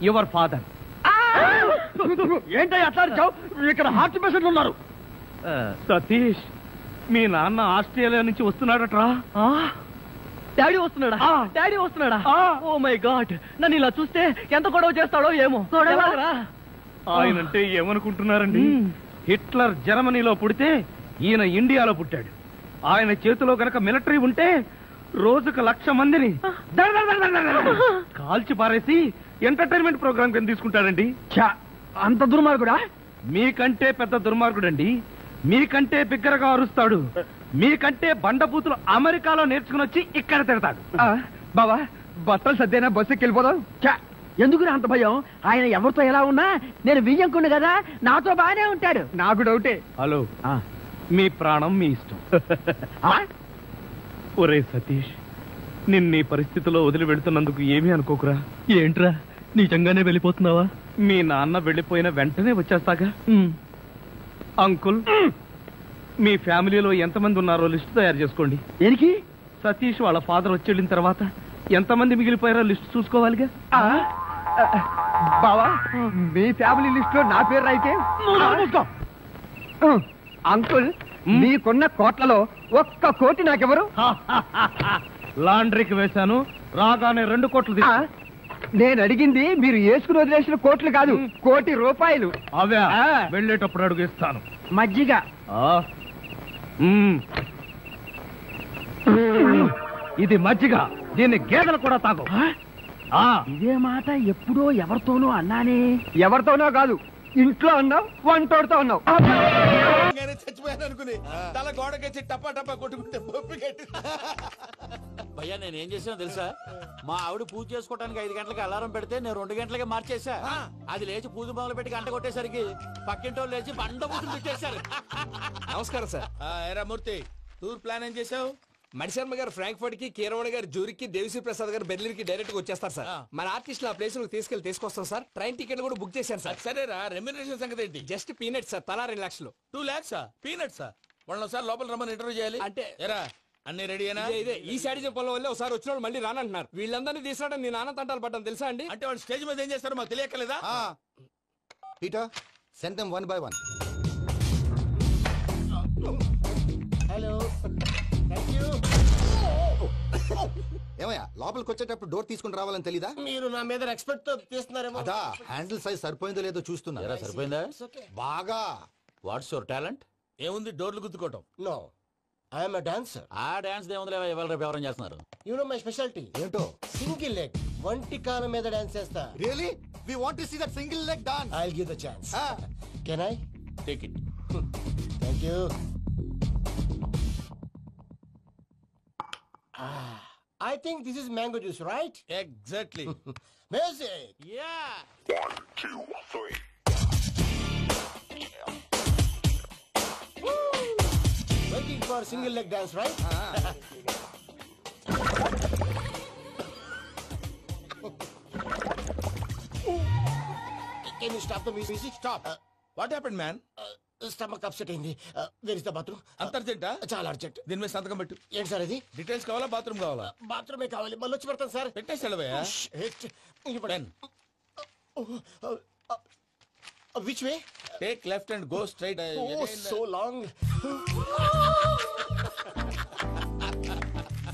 your father. ఏంటో అట్లా ఇక్కడ హార్ట్ పేషెంట్లు ఉన్నారు. సతీష్, మీ నాన్న ఆస్ట్రేలియా నుంచి వస్తున్నాడట్రా. డాడీ వస్తున్నాడా? డాడీ వస్తున్నాడా? ఓ మై గాడ్, నన్ను ఇలా చూస్తే ఎంత గొడవ చేస్తాడో ఏమో. ఆయనంటే ఏమనుకుంటున్నారండి? హిట్లర్ జర్మనీలో పుడితే ఈయన ఇండియాలో పుట్టాడు. ఆయన చేతిలో గనక మిలిటరీ ఉంటే రోజుకు 1,00,000 మందిని కాల్చి పారేసి ఎంటర్టైన్మెంట్ ప్రోగ్రామ్ కింద తీసుకుంటాడండి. అంత దుర్మార్గుడా? మీకంటే పెద్ద దుర్మార్గుడండి. మీకంటే బిగ్గరగా అరుస్తాడు. మీకంటే బండబూతులు అమెరికాలో నేర్చుకుని వచ్చి ఇక్కడ తిడతాడు. బావా బట్టలు సర్దేనా, బస్సుకి వెళ్ళిపోదాం. ఎందుకు అంత భయం? ఆయన ఎవరితో ఎలా ఉన్నా నేను వియ్యంకుండు కదా, నాతో బానే ఉంటాడు. నాకు డౌటే. హలో, మీ ప్రాణం మీ ఇష్టం. ఒరే సతీష్, నిన్నీ పరిస్థితిలో వదిలి వెళ్తున్నందుకు ఏమీ అనుకోకురా. ఏంట్రా నిజంగానే వెళ్ళిపోతున్నావా? మీ నాన్న వెళ్ళిపోయిన వెంటనే వచ్చేస్తాగా. అంకుల్, మీ ఫ్యామిలీలో ఎంతమంది ఉన్నారో లిస్ట్ తయారు చేసుకోండి. దేనికి? సతీష్ వాళ్ళ ఫాదర్ వచ్చి వెళ్ళిన తర్వాత ఎంతమంది మిగిలిపోయారో లిస్ట్ చూసుకోవాలిగా. బావా, మీ ఫ్యామిలీ లిస్ట్ లో నా పేరు అయితే అంకుల్, మీకున్న కోట్లలో 1 కోటి నాకెవరు? లాండ్రీకి వేశాను, రాగానే 2 కోట్లు. నేను అడిగింది మీరు వేసుకుని వదిలేసిన కోట్లు కాదు, 1 కోటి రూపాయలు. అవే వెళ్ళేటప్పుడు అడుగుస్తాను. మజ్జిగ. ఇది మజ్జిగ, దీన్ని గేదెలు కూడా తాగు. ఇదే మాట ఎప్పుడో ఎవరితోనో అన్నానే. ఎవరితోనో కాదు, ఇంట్లో అన్నావు, వంటోడుతో అన్నావు. చచ్చిపోయాను అనుకుని తల గోడకెచ్చి టపా టపా కొట్టుకుంటే భయ్యా నేనేం చేసానో తెలుసా? మా ఆవిడ పూజ చేసుకోవడానికి 5 గంటలకి అలారం పెడితే నేను 2 గంటలకి మార్చేసా. అది లేచి పూజ మొదలు పెట్టి గంట కొట్టేసరికి పక్కింటో లేచి బండ పూజలు పెట్టేశారు. నమస్కారం సార్. ఎరా మూర్తి, టూర్ ప్లాన్ ఏం చేసావు? మణిశర్మ గారు ఫ్రాంక్ఫర్ట్ కి, కీరవాణి గారు జూరిక్ కి, దేవిశ్రీ ప్రసాద్ గారు బెర్లిన్ కి డైరెక్ట్ గా వచ్చేస్తారు సార్. మన ఆర్టిస్ట్ ఆ ప్లేస్ తీసుకొస్తాం సార్. ట్రైన్ టికెట్ కూడా బుక్ చేశాను సార్. సరేరా, రెమ్యూనరేషన్ సంగతి ఏంటి? జస్ట్ పీనట్స్ సార్, తలా 2 లక్షలు. 2 lakhs పీనట్స్? వాళ్ళని ఒకసారి లోపల రమ్మని ఇంటర్వ్యూ చేయాలి అంటే. ఎరా అన్ని రెడీ అయినా? ఇదే ఈ శాడిజం పొలం వల్ల ఒకసారి వచ్చిన వాళ్ళు మళ్ళీ రానంటున్నారు. వీళ్ళందరినీ తీసుకురావడం నేను నాన్న తంటాలు పడ్డాను తెలుసా అండి. అంటే వాళ్ళు స్టేజ్ మీద ఏం చేస్తారో మాకు తెలియక్కలేదా? Peter, send them 1 by 1. Hello, thank you. ఏమయ్యా, లోపలికి వచ్చేటప్పుడు డోర్ తీసుకుని రావాలని తెలీదా? మీరు నా మీద ఎక్స్పెక్ట్ తో తీస్తున్నారేమో. అదా, హ్యాండిల్ సైజ్ సరిపోయిందో లేదో చూస్తున్నా. సరిపోయిందా? బాగా. What's your talent? ఏముంది, డోర్లు గుద్దుకోవటం. No, I'm dancer. ఆ డాన్స్ దేవుందిలే, ఇవాళ రేపు ఎవరైనా చేస్తున్నారు. యు నో మై స్పెషాలిటీ ఏంటో? సింగిల్ లెగ్, వంటి కాలం మీద డాన్స్ చేస్తా. Really we want to see that single leg dance. I will give the chance. Can I take it? Thank you. I think this is mango juice, right? Exactly. Music. Yeah. 1, 2, 3. Waiting for single leg dance, right? Can you stop the music? Stop. What happened, man? Stomach upset అయింది. Where is the bathroom? అంత అర్జెంటా? చాలా urgent. దీని మీద సంతకం పెట్టు. ఏంటి sir ఇది? Details కావాలా, బాత్రూమ్ కావాలా? బాత్రూమే కావాలి. మళ్ళీ వచ్చి పెడతాను సార్. పెట్టేసి వెళ్ళవయ్యా. Which way? Take left and go straight. Oh, so long.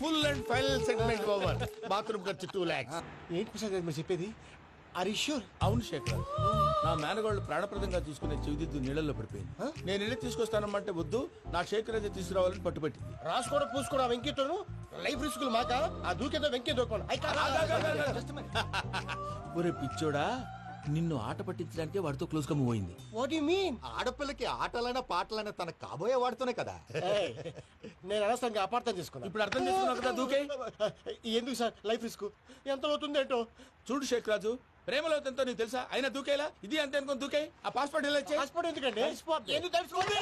Full and final segment over. Bathroom ఖర్చు 2 lakhs. ఏంటి ప్రసాద్ గారు మీరు చెప్పేది? Are you sure? అవును శేఖర్, నా మేనగోళ్ళు ప్రాణప్రదంగా చూసుకునే చెవిదిద్దు నీళ్ళల్లో పడిపోయింది. నేను వెళ్ళి తీసుకొస్తానమ్మంటే వద్దు, నా శేఖర్ అయితే తీసుకురావాలని పట్టుబట్టింది. రాసుకోవడం పూసుకోవడం వెంకీతోను లైఫ్ రిస్కులు మాక. ఆ దూకేదో వెంకీ దూకోను. ఒరే పిచ్చోడా, నిన్ను ఆట పట్టించడానికి వాడితో క్లోజ్ గా మూవ్ అయింది. What you mean? ఆడపిల్లకి ఆటలైనా పాటలైనా తన కాబోయే వాడుతూనే కదా. నేను అనవసరంగా అపార్థం చేసుకున్నా. ఇప్పుడు అర్థం చేసుకున్నావు కదా, దూకే. ఎందుకు సార్ లైఫ్ రిస్క్? ఎంత అవుతుంది ఏంటో చూడు శేఖ్ రాజు, ప్రేమలో ఎంతో నీకు తెలుసా? అయినా దూకేలా? ఇది అంతే అనుకుని దూకే. ఆ పాస్పోర్ట్ ఎలా ఇచ్చే? పాస్పోర్ట్ ఎందుకండి? ఎందుకు తెలుసుకోండి.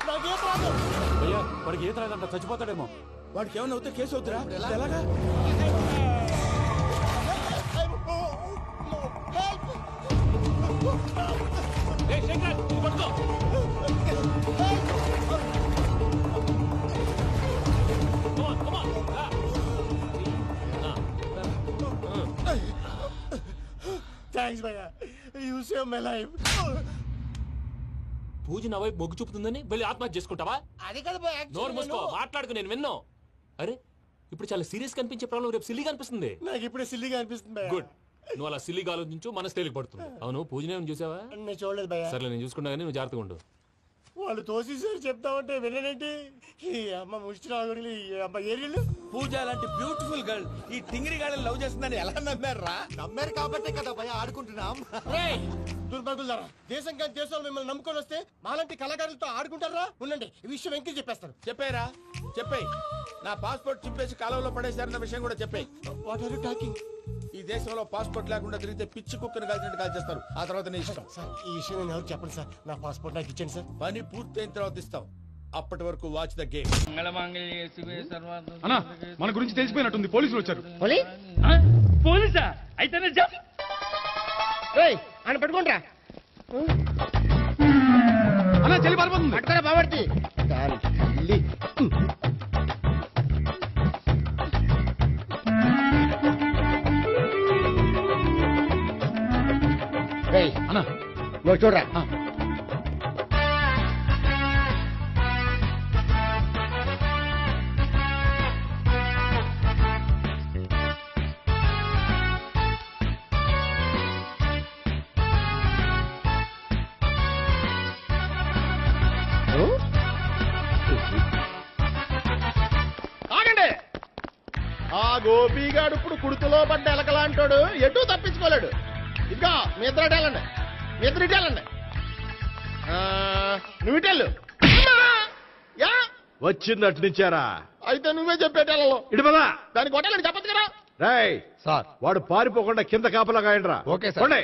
నాకేం ప్రాబ్లం? అయ్యా, వాడికి ఈత రాదంట, చచ్చిపోతాడేమో. వాడికి ఏమన్నా అవుతే కేసు అవుతురా? ఎలాగా? థ్యాంక్స్ భయ్యా, యూ సేవ్ మై లైఫ్. పూజ నా వైపు మొగ్గు చూపుతుందని వెళ్ళి ఆత్మహత్య చేసుకుంటావా? అది కదా నోరు మూసుకో, మాట్లాడుకు, నేను విన్నావు. అరే ఇప్పుడు చాలా సీరియస్ కనిపించే ప్రాబ్లం రేపు సిల్లీగా అనిపిస్తుంది. నాకు ఇప్పుడే సిల్లీగా అనిపిస్తుంది. గుడ్, నువ్వు అలా సిల్లీగా ఆలోచించు, మనసు తేలిక పడుతుంది. అవును, పూజనే చూసావా? నేను చూడలేదు భయ్యా. సరే, నేను చూసుకున్నా కానీ నువ్వు జాగ్రత్తగా ఉండు. వాళ్ళు తోసేసారు చెప్తామంటే విననేంటి? ఈ అమ్మ ముష్టి అమ్మ ఏరియలు. పూజ లాంటి బ్యూటిఫుల్ గర్ల్ ఈ టింగిరి గాళ్ళని లవ్ చేస్తుందని ఎలా నమ్మారా? నమ్మారు కాబట్టే కదా భయ ఆడుకుంటున్నాం. దుర్భగులారా, దేశం కానీ దేశంలో మిమ్మల్ని నమ్ముకొని వస్తే మాలాంటి కళాకారులతో ఆడుకుంటారా? ఉండండి, ఈ విషయం వెంకీ చెప్పేస్తాను. చెప్పారా? చెప్పేయ్. నా పాస్పోర్ట్ చింపేసి కాలువలో పడేశారన్న విషయం కూడా చెప్పేయ్. What are you talking? ఈ దేశంలో పాస్పోర్ట్ లేకుండా తిరిగితే పిచ్చి కుక్కను కాల్చినట్టు కాల్చేస్తారు. ఆ తర్వాత నీ ఇష్టం. సార్, ఈ విషయం నేను ఎవరు చెప్పండి సార్. నా పాస్పోర్ట్ నాకు ఇచ్చేయండి సార్. పని పూర్తయిన తర్వాత ఇస్తాం. అప్పటి వరకు వాచ్ ద గేమ్. అన్నా, మన గురించి తెలిసిపోయినట్టుంది, పోలీసులు వచ్చారు. పోలీసా? అయితే ఆయన పట్టుకుంటా. అన్నా, చెల్లి పారిపోతుంది. పట్టుకోరా బాబర్తి. అన్నా, నువ్వు చూడరా. ఆగండి. ఆ గోపిగాడు ఇప్పుడు కుడుతులో పడ్డ ఎలకలాంటాడు, ఎటూ తప్పించుకోలేడు. ఇంకా మీ ఇద్దరు ఇటెళ్ళండి, మీ ఇద్దరు ఇటెళ్ళండి. నువ్వు ఇటెళ్ళు. వచ్చిందటు నుంచారా? అయితే నువ్వే చెప్పేటెళ్ళలో ఇటు పదా. దానికి కొట్టాలని చెప్పదు కదా. రేయ్ సార్, వాడు పారిపోకుండా కింద కాపలా కాయండిరా. Okay sir.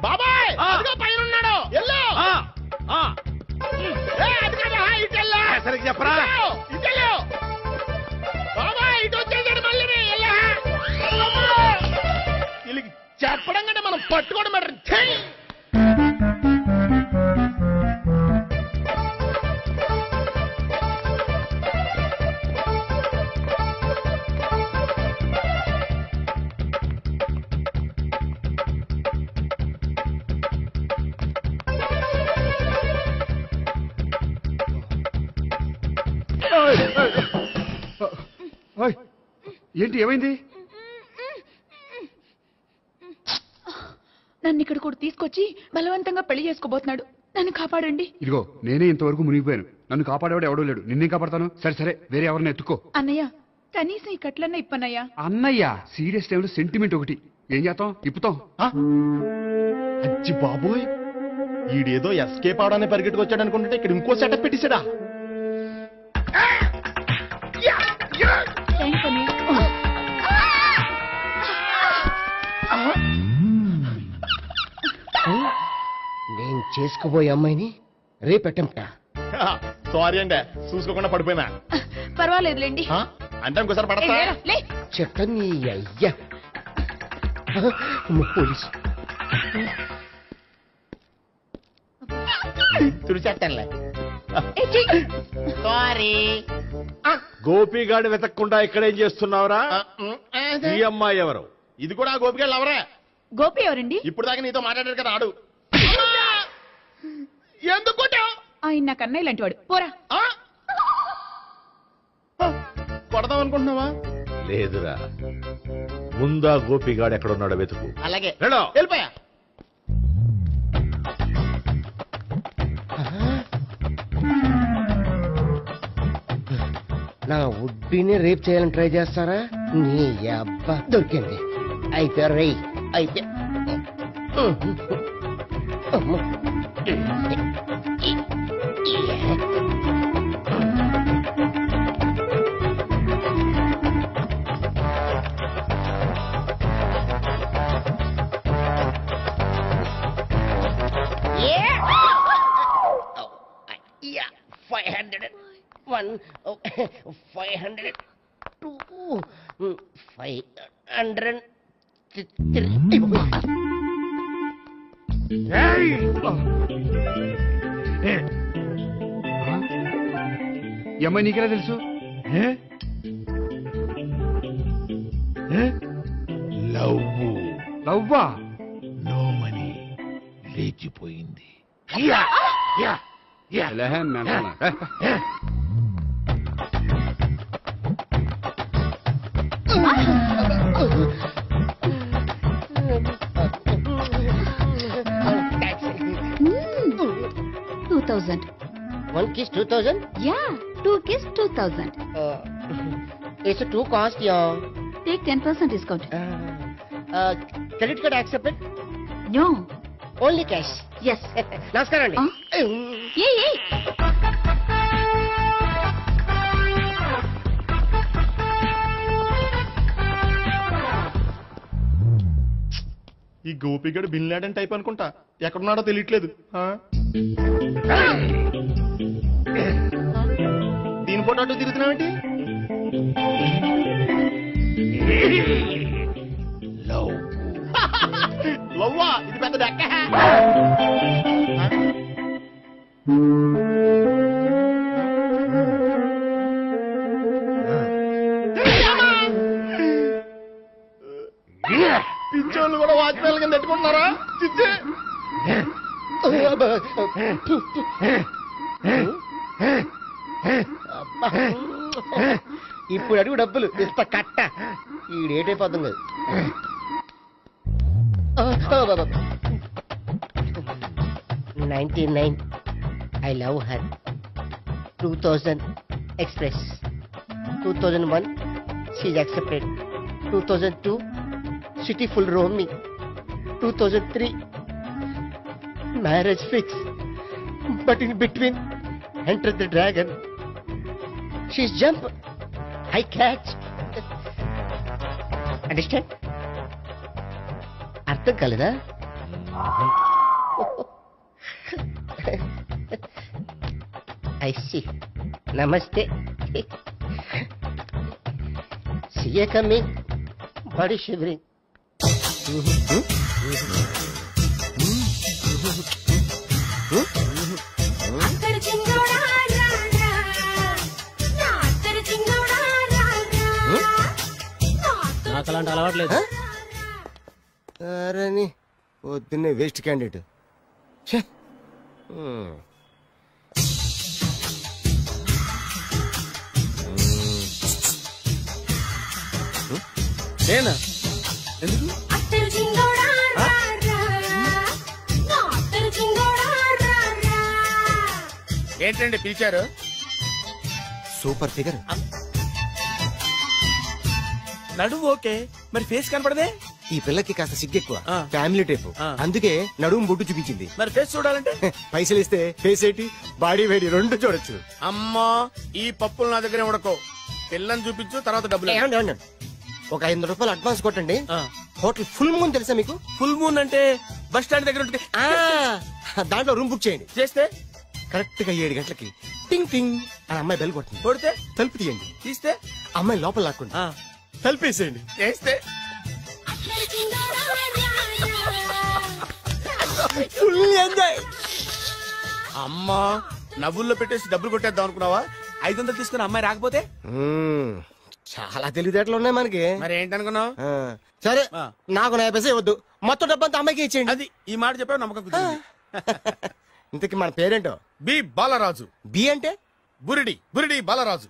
బాబాయ్ పైన ఉన్నాడు ఎల్లో సరిగ్గా చెప్పరా ఇటెల్లో బాబాయ్ ఇటు వచ్చేసాడు మళ్ళీ వీళ్ళకి చెప్పడం కంటే మనం పట్టుకోవడం బెటర్. ఏంటి ఏమైంది? నన్ను ఇక్కడ కూడా తీసుకొచ్చి బలవంతంగా పెళ్లి చేసుకోబోతున్నాడు. నన్ను కాపాడండి. ఇదిగో నేనే ఇంతవరకు మునిగిపోయాను. నన్ను కాపాడేవాడు ఎవడో లేడు. నిన్నే కాపాడతాను. సరే సరే వేరే ఎవరిని ఎత్తుకో. అన్నయ్య కనీసం ఈ కట్లన్నా ఇప్పన్నయ్యా. అన్నయ్య సీరియస్ టైంలో సెంటిమెంట్ ఒకటి. ఏం చేస్తాం? ఇప్పుతాం. అచ్చి బాబోయ్ ఈడేదో ఎస్కేప్ అవడానికి పరిగెట్టుకొచ్చాడు అనుకుంటే ఇక్కడ ఇంకో సెటప్ పెట్టేశాడా? నేను చేసుకోబోయే అమ్మాయిని రేపెట్టంట. సారీ అండి చూసుకోకుండా పడిపోయినా. పర్వాలేదులేండి. అంటే ఇంకోసారి పడతా చెట్టని అయ్యా పోలీసు తుడిచెట్టంలే. సారీ. గోపిగాడి వెతక్కుండా ఇక్కడేం చేస్తున్నావురా? ఈ అమ్మాయి ఎవరు? ఇది కూడా గోపిగాడు ఎవరే? గోపి ఎవరండి? ఇప్పుడు దాకా నీతో మాట్లాడారు కదా ఆడు. ఎందుకు ఆయన నాకు అన్నయ్య లాంటి వాడు. పోరా. కొడదాం అనుకుంటున్నావా? లేదురా, ముందా గోపిగాడు ఎక్కడున్నాడో వెతుకు. అలాగే వెళ్ళిపోయా. నా ఉడ్బీని రేప్ చేయాలని ట్రై చేస్తారా? నీ అబ్బా దొరికింది. అయితే రై అయితే అమ్మాయి నీకెలా తెలుసు? లవ్వా? నో మనీ లేచిపోయింది. One kiss 2000? Yeah, 2 kiss 2000. It's a 2 cost, yeah. Take 10% discount. Credit card accepted? No. Only cash. Yes. Namaskaram andi. Hey. ఈ గోపిగడు బిన్ లాడెన్ టైప్ అనుకుంటా. ఎక్కడున్నాడో తెలియట్లేదు. దీని ఫోటో అటు తిరుగుతున్నావేంటి? లవ్వా? ఇది పెద్ద డెక్క. పిచ్చోళ్ళు కూడా వాచ్మెన్ కింద పెట్టుకుంటున్నారా? చిచ్చే ఇప్పుడు అడుగు డబ్బులు ఇస్తా కట్ట. ఈ డేట్ అయిపోతుంది కదా. 99 I love her. 2000 express. 2001 she's accepted. 2002 city full roaming. 2003 marriage fix. But in between entered the dragon. She's jump, I catch. Understand? అర్థం కాలేదా? I see. Namaste. See you coming. Body shivering. నాకు అలాంటి అలవాట్లేదు. అరే పొద్దున్నే waste candidate. నేనా? ఎందుకు? ఏంటండి పిలిచారు? Super figure. నడువు ఓకే, మరి ఫేస్ కనపడదే. ఈ పిల్లకి కాస్త సిగ్గెక్కువ, ఫ్యామిలీ టైప్, అందుకే నడుము బొట్టు చూపించింది. మరి ఫేస్ చూడాలంటే పైసలు ఇస్తే ఫేస్ ఏంటి బాడీ వేడి రెండు చూడొచ్చు. అమ్మా ఈ పప్పులు నా దగ్గర ఉడకో. పిల్లని చూపించు, తర్వాత డబ్బులు. ఒక 500 రూపాయలు అడ్వాన్స్ కొట్టండి. హోటల్ ఫుల్ మూన్ తెలుసా మీకు? ఫుల్ మూన్ అంటే బస్ స్టాండ్ దగ్గర ఉంటుంది. దాంట్లో రూమ్ బుక్ చేయండి. చేస్తే కరెక్ట్ గా 7 గంటలకి టింగ్ టింగ్ అని అమ్మాయి బెల్ కొట్టింది. కొడితే తలుపు తీయండి. తీస్తే అమ్మాయి లోపల లాక్కుంది. తలుపేసేయండి. చేస్తే ఫుల్ ఎంజాయ్. అమ్మా నవ్వుల్లో పెట్టేసి డబ్బులు కొట్టేద్దాం అనుకున్నావా? 500 తీసుకుని అమ్మాయి రాకపోతే? చాలా తెలివితేటలు ఉన్నాయి మనకి. మరి ఏంటనుకున్నావు? సరే నాకు 50 పైసే వద్దు, మొత్తం డబ్బంతా అమ్మాయికి ఇచ్చేయండి. అది ఈ మాట చెప్పావు, నమ్మకం కుదిరింది. ఇంతకీ మన పేరేంటో? బి బాలరాజు. బి అంటే బురిడి. బురిడి బాలరాజు.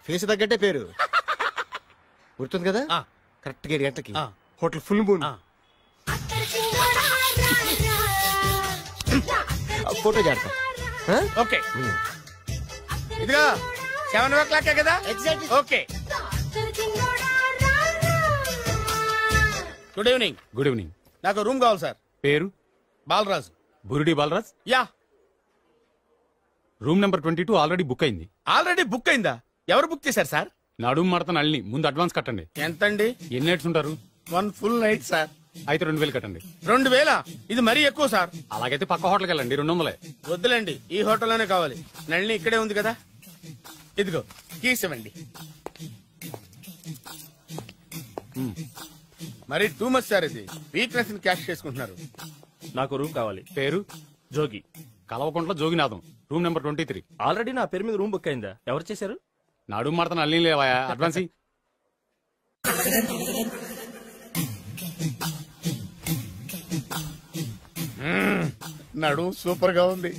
ఫేస్ తగ్గట్టే పేరు. గుర్తుంది కదా? కరెక్ట్ గా 7 గంటలకి హోటల్ ఫుల్ మూన్. ఫోటో చేడతా. ఓకే ఇదిగా 7 o'clock కదా? Okay. Good evening. Good evening. నాకు రూమ్ కావాలి సార్. పేరు? Balaraju. Burudi Balaraj. Yeah. Room number 22 already book అయింది. ఆల్రెడీ బుక్ అయిందా? ఎవరు బుక్ చేశారు సార్? నడుము మడత నల్ని. ముందు అడ్వాన్స్ కట్టండి. ఎంతండి? ఎన్ని నైట్స్ ఉంటారు? 1 full night సార్. అయితే 2000 కట్టండి. 2000? ఇది మరీ ఎక్కువ సార్. అలాగైతే పక్క హోటల్కి వెళ్ళండి, 200. వద్దులేండి, ఈ హోటల్లోనే కావాలి. నళిని ఇక్కడే ఉంది కదా. ఇదిగో కీస్ ఇవ్వండి. మరి టూ మచ్ సార్, ఇది వీక్నెస్ ని క్యాష్ చేసుకుంటున్నారు. నాకు రూమ్ కావాలి. పేరు? Jogi. Kalavakuntla Joginatham. Room number 23. Already నా పేరు మీద రూమ్ బుక్ అయిందా? ఎవరు చేశారు? నడుము మడత నల్లి లేవా? అడ్వాన్స్. నడు సూపర్ గా ఉంది.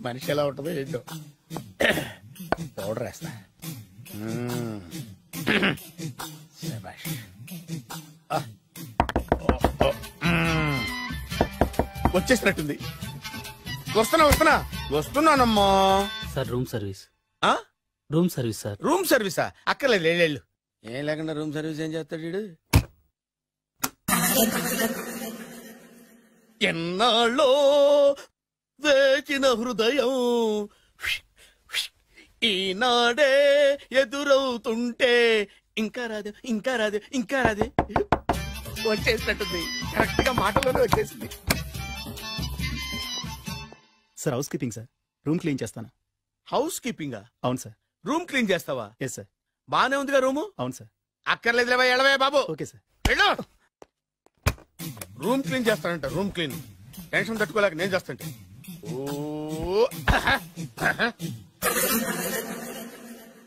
మనిషి ఎలా ఉంటుందో ఏంటో. పౌడర్ వేస్తా. వచ్చేసినట్టుంది. వస్తున్నానమ్మా. Sir room service. Room service sir. Room సర్వీసా? అక్కర్లేదు, లేళ్ళు. ఏం లేకుండా రూమ్ సర్వీస్ ఏం చేస్తాడు వీడు? ఎన్నాళ్ళో వేచిన హృదయం ఈనాడే ఎదురవుతుంటే ఇంకా రాదు, ఇంకా రాదు, ఇంకా రాదు. వచ్చేసినట్టుంది. కరెక్ట్ గా మాటలోనే వచ్చేసింది. Sir house keeping sir. Room clean చేస్తాను. హౌస్ కీపింగా? అవును సార్. రూమ్ క్లీన్ చేస్తావా? Yes sir. బానే ఉందిగా రూము? అవును సార్. అక్కర్లేదులేవా, ఎడవే బాబు. Okay sir. వెళ్ళు. రూమ్ క్లీన్ చేస్తానంట. Room clean. టెన్షన్ తట్టుకోలేక నేను చేస్తాంటే.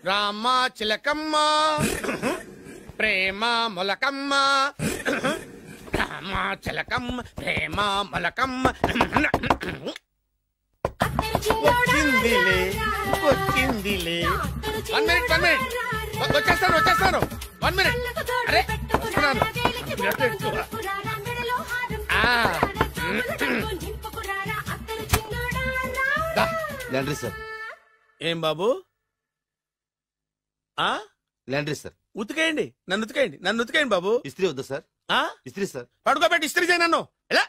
రామ్మా చిలకమ్మ ప్రేమ మొలకమ్మ రామ చిలకమ్మ ప్రేమ మొలకమ్మ వచ్చిందిలే వచ్చిందిలే 1 minute వచ్చేస్తాను 1 minute అరే వస్తున్నాను లాండ్రీ సార్. ఏం బాబు లాండ్రీ సార్. ఉతికేయండి నన్ను ఉతికేయండి బాబు. ఇస్త్రీ వద్దా సార్? ఇస్త్రీ సార్. పడుకోబెట్టి ఇస్త్రీ చేయి నన్ను. ఎలా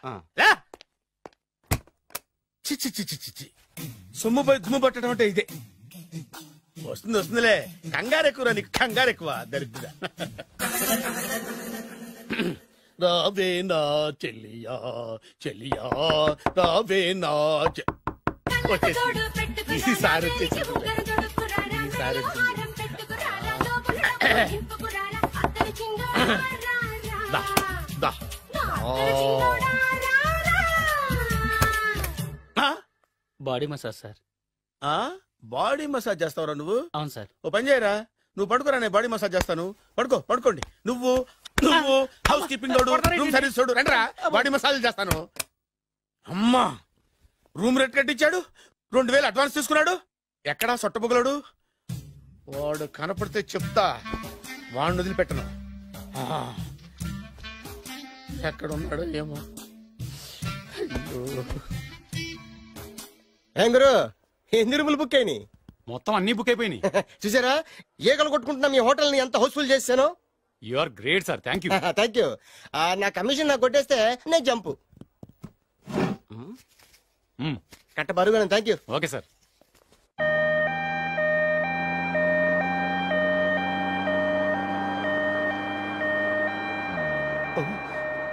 చిచ్చి సొమ్ము పోయి దుమ్ము పట్టడం అంటే ఇదే. వస్తుందిలే, కంగారు ఎక్కువ నీకు, కంగారు ఎక్కువ దరిద్ర. రావే నా చెల్లియా చెల్లియా రావే నా ఈసారి body massage sir. Body massage చేస్తావురా నువ్వు? అవును సార్. ఓ పని చేయరా, నువ్వు పడుకోరా, నేను బాడీ మసాజ్ చేస్తాను. పడుకోండి. నువ్వు హౌస్ కీపింగ్ తోడు, రూమ్ సర్వీస్ తోడు, రండిరా బాడీ మసాజ్ చేస్తాను. అమ్మా రూమ్ రేట్ కట్టించాడు, 2000 అడ్వాన్స్ తీసుకున్నాడు. ఎక్కడా సొట్టబుగలాడు? వాడు కనపడితే చెప్తా, వాడిని వదిలిపెట్టను. ఎక్కడ ఉన్నాడో ఏమో. ఏం గురు, ఎన్ని రూములు బుక్ అయినాయి? మొత్తం అన్ని బుక్ అయిపోయినాయి. చూసారా ఏగలు కొట్టుకుంటున్నా మీ హోటల్ ని ఎంత హౌస్ఫుల్ చేశాను. You are great sir. Thank you. Thank you. నా కమిషన్ నాకు కొట్టేస్తే నేను జంపు కట్ట బరుగా. Thank you. Okay sir.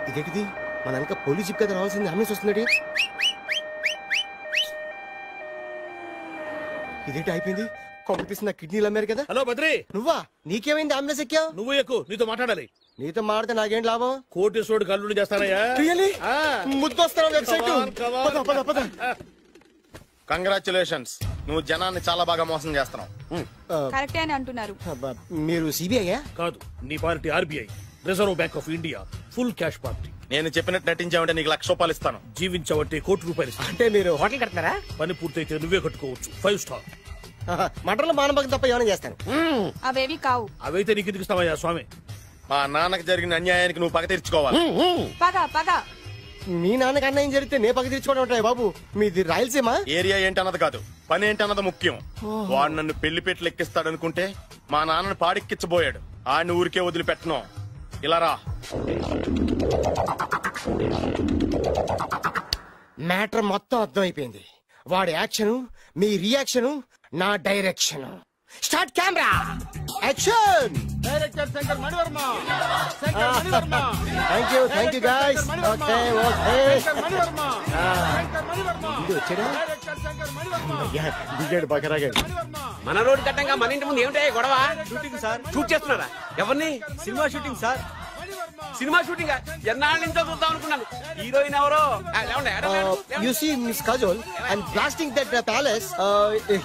ఇదేంటిది, మన వెనక పోలీస్ జిప్ కదా రావాల్సింది, ఆమె వస్తున్నాడు. ఇదేంటి అయిపోయింది, కాంపిటీస్ నా కిడ్నీలు అమ్మారు కదా. హలో బద్రి, నువ్వా? నీకేమైంది, అంబులెన్స్ ఎక్కావు? నువ్వు ఎక్కువ, నీతో మాట్లాడాలి. నీతో మాడితే నాకేం లాభం? కోటేశ్వరుడు కల్లుడు చేస్తానయ్యా. ముద్దొస్తాను వెబ్సైట్. కంగ్రాచులేషన్స్, నువ్వు జనాన్ని చాలా బాగా మోసం చేస్తున్నావు. కరెక్టే అని అంటున్నారు. మీరు సిబిఐ కాదు, నీ party RBI, reserve bank of India, full cash party. నేను చెప్పినట్టు నటించావంటే నీకు ₹1,00,000 ఇస్తాను. జీవించావంటే ₹1,00,00,000 ఇస్తాను. అంటే మీరు హోటల్ కడతారా? పని పూర్తయితే నువ్వే కట్టుకోవచ్చు, 5 స్టార్. మటన్లో మానభంగం తప్ప ఏమైనా చేస్తాను. అవేవి కావు. అవైతే నీకు ఎందుకు ఇస్తావయ్యా స్వామి? మా నాన్నకి జరిగిన అన్యాయానికి నువ్వు పగ తీర్చుకోవాలి. పగ మీ నాన్నకి అన్యాయం జరిగితే నే పగ తీర్చుకోవడం ఉంటాయి బాబు. మీది రాయలసీమ. ఏరియా ఏంటన్నది కాదు, పని ఏంటన్నది ముఖ్యం. వాడు నన్ను పెళ్లి పెట్లు ఎక్కిస్తాడనుకుంటే మా నాన్నను పాడెక్కించబోయాడు. ఆడిని ఊరికే వదిలిపెట్టను. ఇలా రా. మ్యాటర్ మొత్తం అర్థమైపోయింది. వాడి యాక్షన్, మీ రియాక్షన్, నా direction. Start camera, action. Director Shankar Mani Varma. Thank you guys. Okay దిగాడు, బాగా రాగాడు. మన రోడ్డు కట్టంగా మన ఇంటి ముందు ఏమిటాయి గొడవ? Shooting sir. షూట్ చేస్తున్నారా? ఎవరిని? Cinema shooting sir. Cinema shooting ఎన్నాళ్ళ నుంచో చూద్దాం అనుకున్నాను. హీరోయిన్ ఎవరో? You see Miss Kajol, I'm blasting that palace.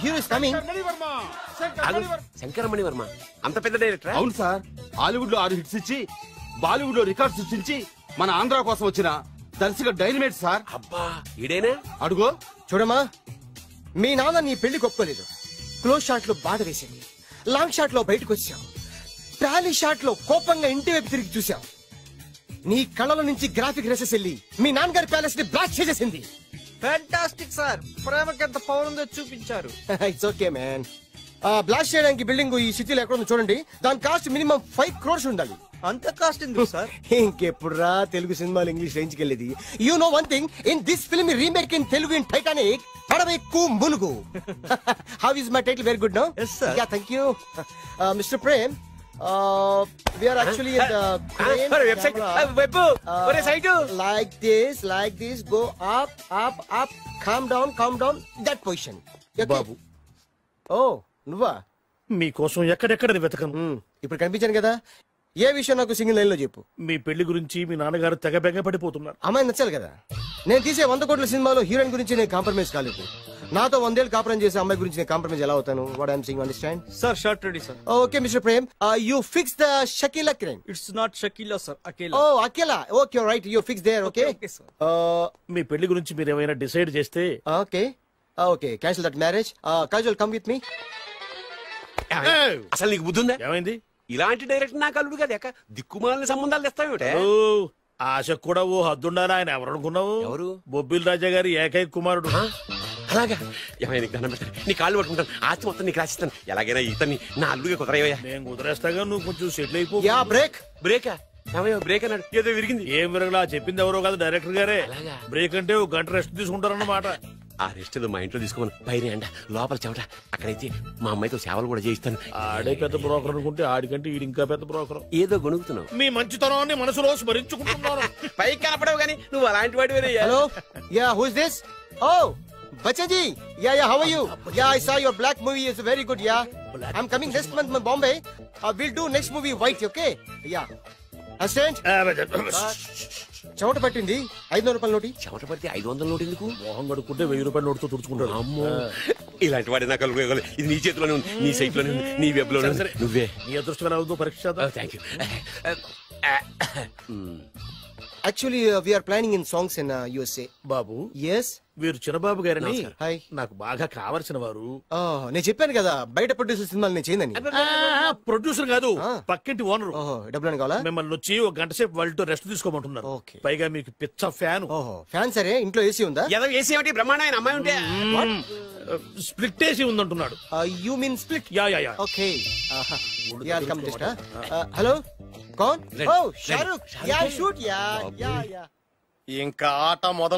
Hero is coming. Shankara Mani Varma అంత పెద్ద డైరెక్టర్? అవును సార్. హాలీవుడ్ లో 6 హిట్స్ ఇచ్చి బాలీవుడ్ లో రికార్డ్ సృష్టించి మన ఆంధ్ర కోసం వచ్చిన దర్శక డైనమేట్ సార్. అబ్బా ఇడేనా? అడుగో. చూడమ్మా, మీ నాన్న నీ పెళ్లి ఒప్పుకోలేదు. క్లోజ్ షాట్ లో బాధ వేసింది, లాంగ్ షాట్ లో బయటకు వచ్చావు, ట్రాలీ షాట్ లో కోపంగా ఇంటి వైపు తిరిగి చూసావు. నీ కళ్ళలో నుంచి గ్రాఫిక్ రెసెస్ వెళ్ళి మీ నాన్నగారి ప్యాలెస్ ని బ్లాస్ట్ చేసేసింది. Fantastic sir. ప్రేమకి ఎంత పవర్ ఉందో చూపించారు. It's okay man. బ్లాస్ట్ చేయడానికి బిల్డింగ్ ఈ సిటీలో ఎక్కడ ఉందో చూడండి. దాని కాస్ట్ మినిమం 5 crores ఉండాలి. అంత కాస్ట్ ఎందుకు సార్? ఇంకెప్పుడు రా తెలుగు సినిమాలు ఇంగ్లీష్ రేంజ్ కి వెళ్ళేది. You know one thing, in this film remake in Telugu in Titanic, పడవెక్కు మునుగు. How is my title? Very good no. Yes sir. Yeah, thank you. Mr. Prem, we are actually in the crane website. Web. Like this, go up, calm down, that position. Okay? Babu, Oh, నువ్వా? మీకోసం ఎక్కడెక్కడ వెతకను. ఇప్పుడు కనిపించాను కదా. ఏ విషయం నాకు single line లో చెప్పు. మీ పెళ్లి గురించి మీ నాన్నగారు తెగ బెంగ పడిపోతున్నారు. అమ్మాయి నచ్చాలి కదా. నేను తీసే 100 కోట్ల సినిమాలో హీరోయిన్ గురించి నేను కాంప్రమైజ్ కాలేదు. నాతో 100 ఏళ్ళు కాపురం చేసే అమ్మాయి గురించి నేను కాంప్రమైజ్ ఎలా అవుతాను? What I'm saying understand? Sir shirt ready sir. Okay mister Prem, you fix the Shakeela cream. It's not Shakeela sir, Akela. Oh Akela, okay right, you fix there. Okay మీ పెళ్లి గురించి మీరు ఏమైనా డిసైడ్ చేస్తే okay okay cancel that marriage. Kajal come with me. అసలు నీకు బుద్ధి ఉందా? ఏమైంది? ఇలాంటి డైరెక్టర్ నాకు అల్లుడు కదా, దిక్కుమాలని సంబంధాలు తెస్తావేమిటే? ఆశకు కూడా ఓ హద్దుండాలి. ఆయన ఎవరు అనుకున్నావు? ఎవరు? బొబ్బిల్ రాజా గారి ఏకైక కుమారుడు. అలాగా? ఏమైనా నీకు దండం పెడతాను, నీ కాళ్ళు పట్టుకుంటాను, ఆస్తి మొత్తం నీకు రాసిస్తాను. ఎలాగైనా ఇతన్ని నా అల్లుడిగా కుదరయ్యా. నేను కుదిరేస్తాగా, నువ్వు కొంచెం సెటిల్ అయిపో. బ్రేకా? బ్రేక్ అన్నాడు, ఏదో విరిగింది. ఏం విరగలా? చెప్పింది ఎవరో కాదు, డైరెక్టర్ గారే. బ్రేక్ అంటే ఒక గంట రెస్ట్ తీసుకుంటారన్నమాట. ఆ రెస్ట్ ఏదో మా ఇంట్లో తీసుకోమని, పైన అంట లోపల చెమట. అక్కడైతే మా అమ్మాయితో సేవలు కూడా చేయిస్తాను. ఆడే పెద్ద బ్రోకర్ అనుకుంటే ఆడికంటే ఈడు ఇంకా పెద్ద బ్రోకర్. ఏదో గొనుగుతున్నావు. మీ మంచితనాన్ని మనసులో స్మరించుకుంటున్నాను. పైకి కనపడవు కానీ నువ్వు అలాంటి వాడి. Hello, yeah who is this? Oh Bachchan ji, yeah, how are you? Yeah, I saw your black movie. It's very good, yeah. I'm coming next month in Bombay. We'll do next movie White, okay? Yeah. Understand? చెమట పట్టింది 500 రూపాయల నోటి. చెమట పడితే 500 note ఎందుకు? మోహం కడుక్కుంటే 1000 రూపాయల నోటుతో తుడుచుకుంటాడు. అమ్మో, ఇలాంటి వాడి నాకు అల్లుడు. ఇది నీ చేతిలోనే ఉంది, నీ సైట్ లోనే ఉంది, నీ వెబ్ లోనే ఉంది. నువ్వే నీ అదృష్టంగా అవుతూ పరీక్ష చేద్దాం. Thank you. Actually, we are planning in songs in USA. Babu, yes, వీరు చిన్నబాబు గారని హాయ్, నాకు బాగా కావలసిన వారు. నేను చెప్పాను కదా బయట ప్రొడ్యూసర్ సినిమాలు నేను చేయనని. ప్రొడ్యూసర్ కాదు, పక్కింటి ఓనర్. డబ్బులు కావాలా? మిమ్మల్ని వచ్చి ఒక గంట సేపు వాళ్ళతో రెస్ట్ తీసుకోమంటున్నారు. పైగా మీకు పిచ్చ ఫ్యాన్. ఫ్యాన్ సరే, ఇంట్లో ఏసీ ఉందా? ఏదో ఏసీ ఏమిటి, బ్రహ్మాండమైన అమ్మాయి ఉంటే స్ప్లిట్ ఏసీ ఉందంటున్నాడు. You mean split? Yeah yeah yeah. Okay, yeah come just. Hello, కౌన్? Oh Shahrukh. Yeah shoot. Yeah yeah yeah. ఇంకా ఆట మొదలు.